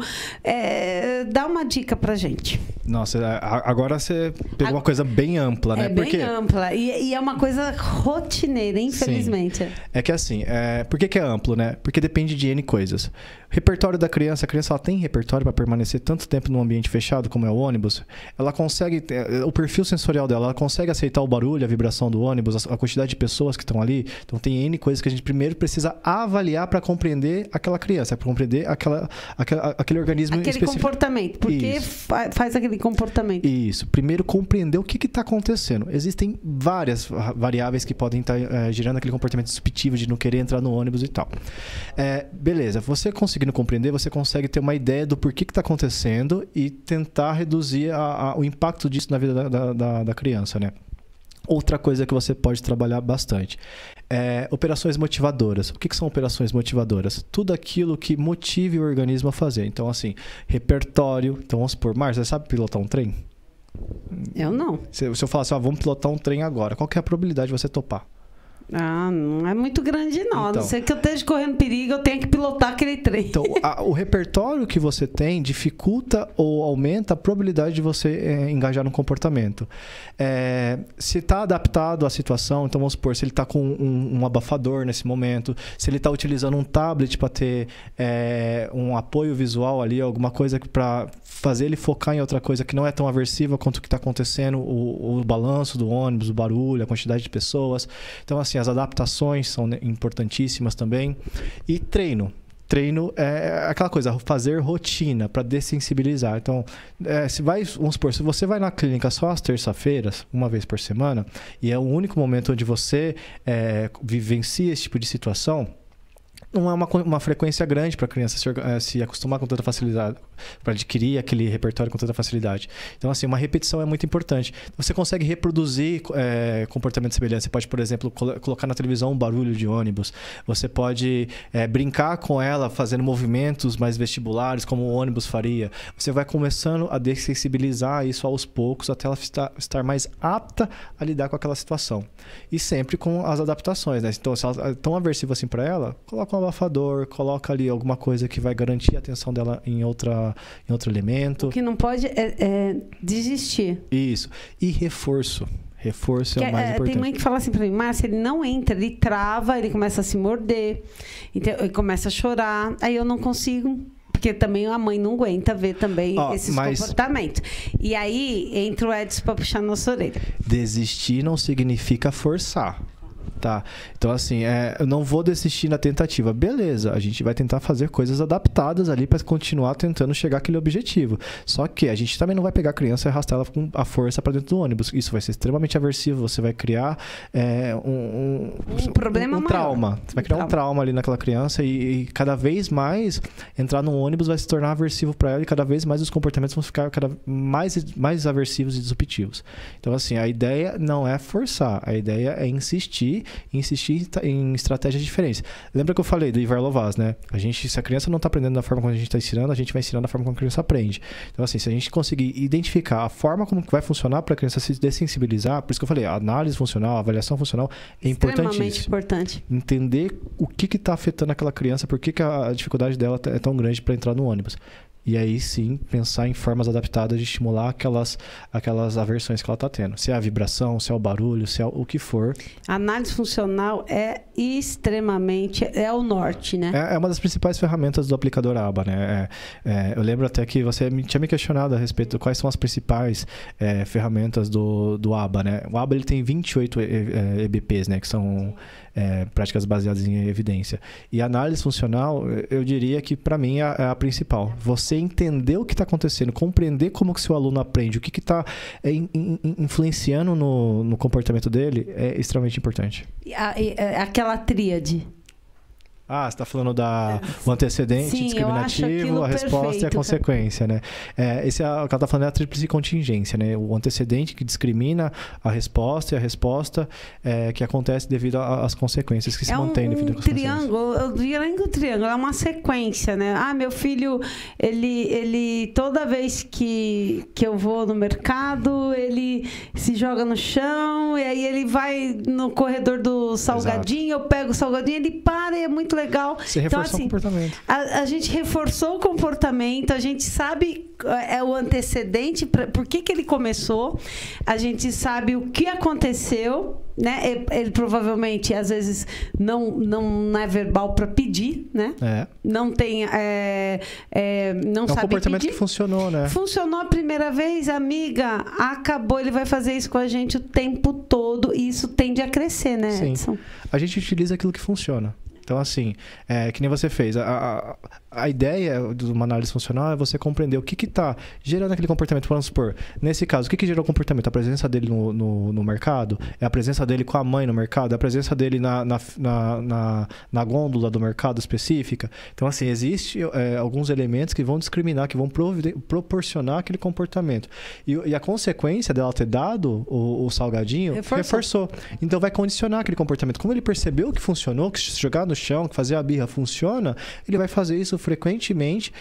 Speaker 1: Dá uma dica pra gente.
Speaker 2: Nossa, agora você pegou uma coisa bem ampla, né?
Speaker 1: Bem ampla. E é uma coisa rotineira, infelizmente.
Speaker 2: Sim. É que assim, por que é amplo, né? Porque depende de N coisas. Repertório da criança, a criança ela tem repertório para permanecer tanto tempo num ambiente fechado como é o ônibus. Ela consegue, o perfil sensorial dela, ela consegue aceitar o barulho, a vibração do ônibus, a quantidade de pessoas que estão ali. Então tem N coisas que a gente primeiro precisa avaliar para compreender aquela criança, para compreender aquele organismo
Speaker 1: aquele
Speaker 2: específico.
Speaker 1: Comportamento. Por que faz aquele comportamento?
Speaker 2: Isso. Primeiro compreender o que está acontecendo. Existem várias variáveis que podem estar gerando aquele comportamento disruptivo de não querer entrar no ônibus e tal. Beleza, você conseguindo compreender, você consegue ter uma ideia do porquê que está acontecendo e tentar reduzir o impacto disso na vida da criança, né? Outra coisa que você pode trabalhar bastante operações motivadoras. O que são operações motivadoras? Tudo aquilo que motive o organismo a fazer. Então, assim, repertório. Então, vamos supor, Márcia, você sabe pilotar um trem?
Speaker 1: Eu não.
Speaker 2: Se eu falar assim, vamos pilotar um trem agora, qual que é a probabilidade de você topar?
Speaker 1: Não é muito grande, não.
Speaker 2: Então,
Speaker 1: a não ser que eu esteja correndo perigo, eu tenho que pilotar aquele trem.
Speaker 2: Então, o repertório que você tem dificulta ou aumenta a probabilidade de você engajar no comportamento. Se está adaptado à situação, então vamos supor, se ele está com um abafador nesse momento, se ele está utilizando um tablet para ter um apoio visual ali, alguma coisa para fazer ele focar em outra coisa que não é tão aversiva quanto o que está acontecendo, o balanço do ônibus, o barulho, a quantidade de pessoas. Então, assim, as adaptações são importantíssimas também. E treino. Treino é aquela coisa, fazer rotina para dessensibilizar. Então, vamos supor, se você vai na clínica só às terça-feiras, uma vez por semana, e é o único momento onde você vivencia esse tipo de situação, não é uma frequência grande para a criança se acostumar com tanta facilidade, para adquirir aquele repertório com tanta facilidade. Então, assim, uma repetição é muito importante. Você consegue reproduzir comportamentos semelhantes. Você pode, por exemplo, colocar na televisão um barulho de ônibus. Você pode brincar com ela fazendo movimentos mais vestibulares, como o ônibus faria. Você vai começando a dessensibilizar isso aos poucos, até ela estar mais apta a lidar com aquela situação. E sempre com as adaptações, né? Então, se ela é tão aversiva assim para ela, coloca um abafador, coloca ali alguma coisa que vai garantir a atenção dela em outro elemento.
Speaker 1: O que não pode é desistir.
Speaker 2: Isso. E reforço. Reforço é o mais importante.
Speaker 1: Tem mãe que fala assim pra mim, Márcia, ele não entra, ele trava, ele começa a se morder, então, ele começa a chorar, aí eu não consigo. Porque também a mãe não aguenta ver também esses comportamentos. E aí entra o Edson para puxar nossa orelha.
Speaker 2: Desistir não significa forçar. Tá, então assim, eu não vou desistir na tentativa. Beleza, a gente vai tentar fazer coisas adaptadas ali para continuar tentando chegar àquele objetivo. Só que a gente também não vai pegar a criança e arrastar ela com a força para dentro do ônibus. Isso vai ser extremamente aversivo. Você vai criar
Speaker 1: problema
Speaker 2: trauma. Você vai criar um trauma ali naquela criança e cada vez mais entrar no ônibus vai se tornar aversivo para ela e cada vez mais os comportamentos vão ficar mais aversivos e disruptivos. Então assim, a ideia não é forçar, a ideia é insistir em estratégias diferentes. Lembra que eu falei do Ivar Lovaas, né? Se a criança não está aprendendo da forma como a gente está ensinando, a gente vai ensinar da forma como a criança aprende. Então, assim, se a gente conseguir identificar a forma como que vai funcionar para a criança se dessensibilizar, por isso que eu falei, a análise funcional, a avaliação funcional é importantíssimo.
Speaker 1: Extremamente importante.
Speaker 2: Entender o que está afetando aquela criança, por que a dificuldade dela é tão grande para entrar no ônibus. E aí sim, pensar em formas adaptadas de estimular aquelas aversões que ela está tendo. Se é a vibração, se é o barulho, se é o que for.
Speaker 1: A análise funcional é extremamente... É o norte, né?
Speaker 2: É uma das principais ferramentas do aplicador ABA, né? Eu lembro até que você tinha me questionado a respeito de quais são as principais ferramentas do ABA, né? O ABA ele tem 28 EBPs, né? Que são... práticas baseadas em evidência. E a análise funcional, eu diria que para mim é a principal. Você entender o que está acontecendo, compreender como que seu aluno aprende, o que está influenciando no comportamento dele é extremamente importante.
Speaker 1: Aquela tríade.
Speaker 2: Você está falando do antecedente,
Speaker 1: sim,
Speaker 2: discriminativo, a resposta
Speaker 1: perfeito,
Speaker 2: e a consequência, né? Esse o que ela está falando é a tríplice contingência, né? O antecedente que discrimina a resposta e a resposta que acontece devido às consequências que se mantêm devido às consequências.
Speaker 1: Eu diria que o triângulo é uma sequência, né? Meu filho, ele toda vez que eu vou no mercado, ele se joga no chão e aí ele vai no corredor do salgadinho, eu pego o salgadinho, ele para e é muito legal.
Speaker 2: Você reforçou o comportamento.
Speaker 1: A gente reforçou o comportamento, a gente sabe o antecedente, por que ele começou, a gente sabe o que aconteceu, né? Ele provavelmente, às vezes, não é verbal para pedir, né? Não tem... não sabe
Speaker 2: um comportamento
Speaker 1: pedir.
Speaker 2: Que funcionou, né?
Speaker 1: Funcionou a primeira vez, amiga, acabou, ele vai fazer isso com a gente o tempo todo e isso tende a crescer, né,
Speaker 2: Sim.
Speaker 1: Edson?
Speaker 2: A gente utiliza aquilo que funciona. Então, assim, que nem você fez. A ideia de uma análise funcional é você compreender o que está gerando aquele comportamento. Vamos supor, nesse caso, o que gerou o comportamento? A presença dele no mercado? É a presença dele com a mãe no mercado? É a presença dele na gôndola do mercado específica? Então, assim, existem alguns elementos que vão discriminar, que vão proporcionar aquele comportamento. E a consequência dela ter dado o salgadinho reforçou. Então, vai condicionar aquele comportamento. Como ele percebeu que funcionou, que se jogar no chão, que fazer a birra funciona, ele vai fazer isso frequentemente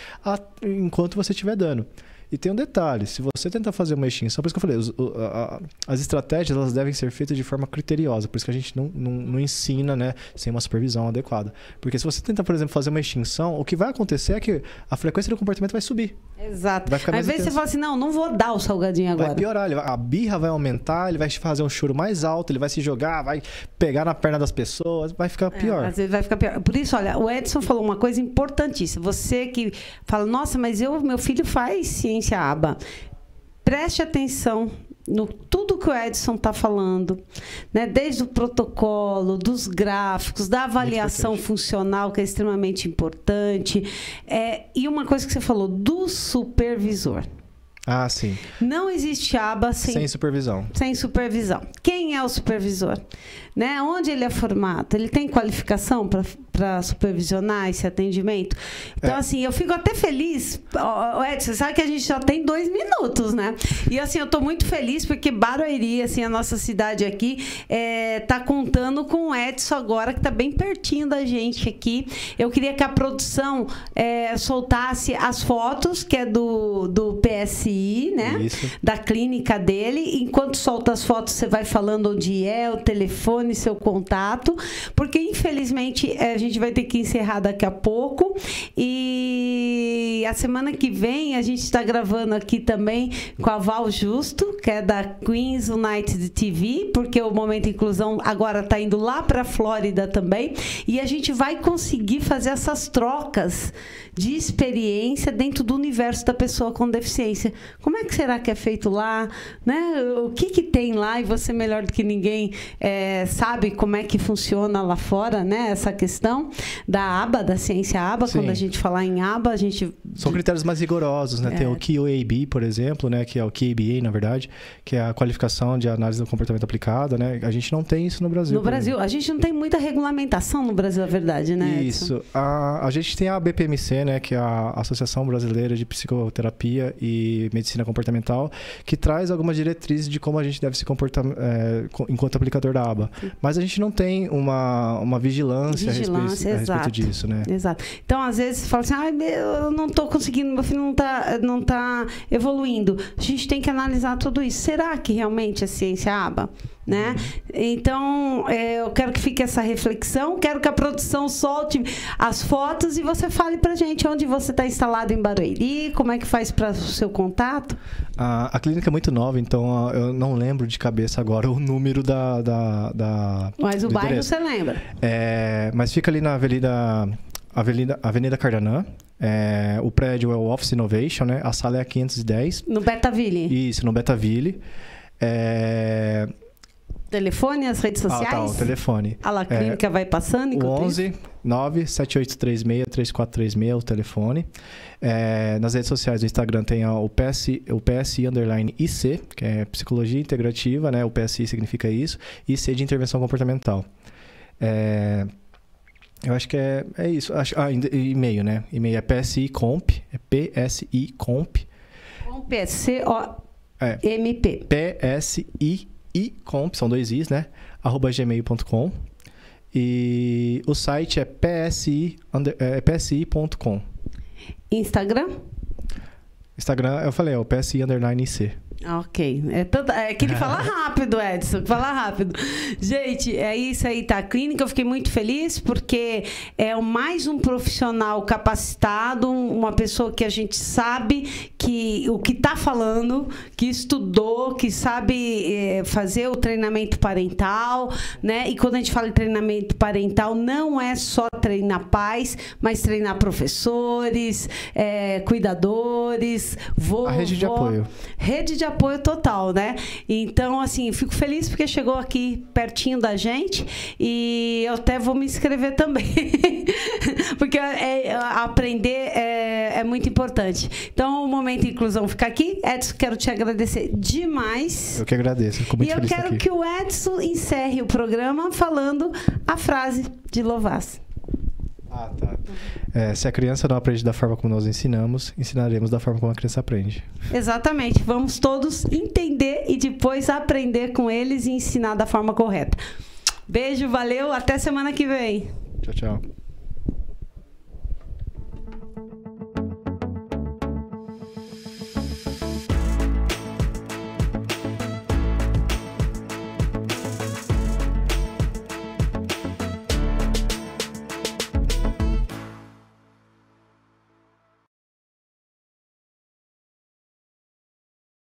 Speaker 2: enquanto você estiver dando. E tem um detalhe, se você tentar fazer uma extinção, por isso que eu falei, as estratégias elas devem ser feitas de forma criteriosa, por isso que a gente não ensina, né, sem uma supervisão adequada. Porque se você tentar, por exemplo, fazer uma extinção, o que vai acontecer é que a frequência do comportamento vai subir.
Speaker 1: Exato.
Speaker 2: Vai ficar mais
Speaker 1: Às vezes
Speaker 2: intenso.
Speaker 1: você fala assim, não vou dar o salgadinho agora.
Speaker 2: Vai piorar, a birra vai aumentar, ele vai fazer um choro mais alto, ele vai se jogar, vai pegar na perna das pessoas, vai ficar pior.
Speaker 1: Às vezes vai ficar pior. Por isso, olha, o Edson falou uma coisa importantíssima. Você que fala, nossa, mas meu filho faz ciência ABA. Preste atenção no tudo que o Edson está falando, né? Desde o protocolo, dos gráficos, da avaliação funcional, que é extremamente importante. E uma coisa que você falou, do supervisor.
Speaker 2: Sim.
Speaker 1: Não existe ABA sem supervisão. Sem supervisão. Quem é o supervisor? Né? Onde ele é formado? Ele tem qualificação para supervisionar esse atendimento? Então, assim, eu fico até feliz. Edson, você sabe que a gente já tem 2 minutos, né? E, assim, eu estou muito feliz porque Barueri, assim, a nossa cidade aqui, está contando com o Edson agora, que está bem pertinho da gente aqui. Eu queria que a produção soltasse as fotos, que é do PSI, né? Isso. Da clínica dele. Enquanto solta as fotos, você vai falando onde é, o telefone, seu contato, porque infelizmente a gente vai ter que encerrar daqui a pouco e a semana que vem a gente está gravando aqui também com a Val Justo, que é da Queens United TV, porque o Momento Inclusão agora está indo lá para a Flórida também e a gente vai conseguir fazer essas trocas de experiência dentro do universo da pessoa com deficiência. Como é que será que é feito lá? Né? O que tem lá? E você melhor do que ninguém sabe como é que funciona lá fora, né? Essa questão da ABA, da ciência ABA. Sim. Quando a gente falar em ABA, a gente... São
Speaker 2: critérios mais rigorosos, né? Tem o QAB, por exemplo, né? Que é o QABA, na verdade, que é a qualificação de análise do comportamento aplicada, né? A gente não tem isso no Brasil.
Speaker 1: No Brasil. A gente não tem muita regulamentação no Brasil, é verdade, né, Edson?
Speaker 2: Isso. A gente tem a BPMC, né? Que é a Associação Brasileira de Psicoterapia e Medicina Comportamental, que traz algumas diretrizes de como a gente deve se comportar enquanto aplicador da ABA. Sim. Mas a gente não tem uma vigilância a respeito
Speaker 1: infância,
Speaker 2: a respeito disso, né?
Speaker 1: Exato. Então, às vezes, você fala assim, eu não estou conseguindo, meu filho não tá evoluindo. A gente tem que analisar tudo isso. Será que realmente é ciência aba? Né? Então, eu quero que fique essa reflexão, quero que a produção solte as fotos e você fale pra gente onde você está instalado em Barueri, como é que faz para o seu contato?
Speaker 2: A clínica é muito nova, então eu não lembro de cabeça agora o número
Speaker 1: Mas o bairro você lembra?
Speaker 2: Mas fica ali na Avenida Cardanã. O prédio é o Office Innovation, né? A sala é a 510.
Speaker 1: No Betaville?
Speaker 2: Isso, no Betaville.
Speaker 1: Telefone, as redes sociais?
Speaker 2: Tá, o telefone.
Speaker 1: A clínica vai passando?
Speaker 2: O 11 97836 3436 o telefone. Nas redes sociais do Instagram tem o PSI_IC, que é Psicologia Integrativa, né? O PSI significa isso. IC de Intervenção Comportamental. Eu acho que é isso. E-mail, né? E-mail é PSIComp, PSIComp.
Speaker 1: Comp é C-O-M-P.
Speaker 2: PSIComp, são 2 Is, né? @gmail.com. E o site é psi.com.
Speaker 1: Instagram?
Speaker 2: Instagram, eu falei, é o PSI_IC.
Speaker 1: Ok. É que ele fala rápido, Edson. Fala rápido. Gente, é isso aí, tá? A clínica, eu fiquei muito feliz porque é mais um profissional capacitado, uma pessoa que a gente sabe o que tá falando, que estudou, que sabe fazer o treinamento parental, né? E quando a gente fala em treinamento parental, não é só treinar pais, mas treinar professores, cuidadores,
Speaker 2: a rede de apoio.
Speaker 1: Rede de apoio total, né? Então, assim, fico feliz porque chegou aqui pertinho da gente e eu até vou me inscrever também. Porque aprender é muito importante. Então, o Momento Inclusão fica aqui. Edson, quero te agradecer demais.
Speaker 2: Eu que agradeço. Fico muito feliz de estar aqui.
Speaker 1: E eu quero que o Edson encerre o programa falando a frase de Lovaz.
Speaker 2: Tá. Se a criança não aprende da forma como nós ensinamos, ensinaremos da forma como a criança aprende.
Speaker 1: Exatamente. Vamos todos entender e depois aprender com eles e ensinar da forma correta. Beijo, valeu. Até semana que vem.
Speaker 2: Tchau, tchau.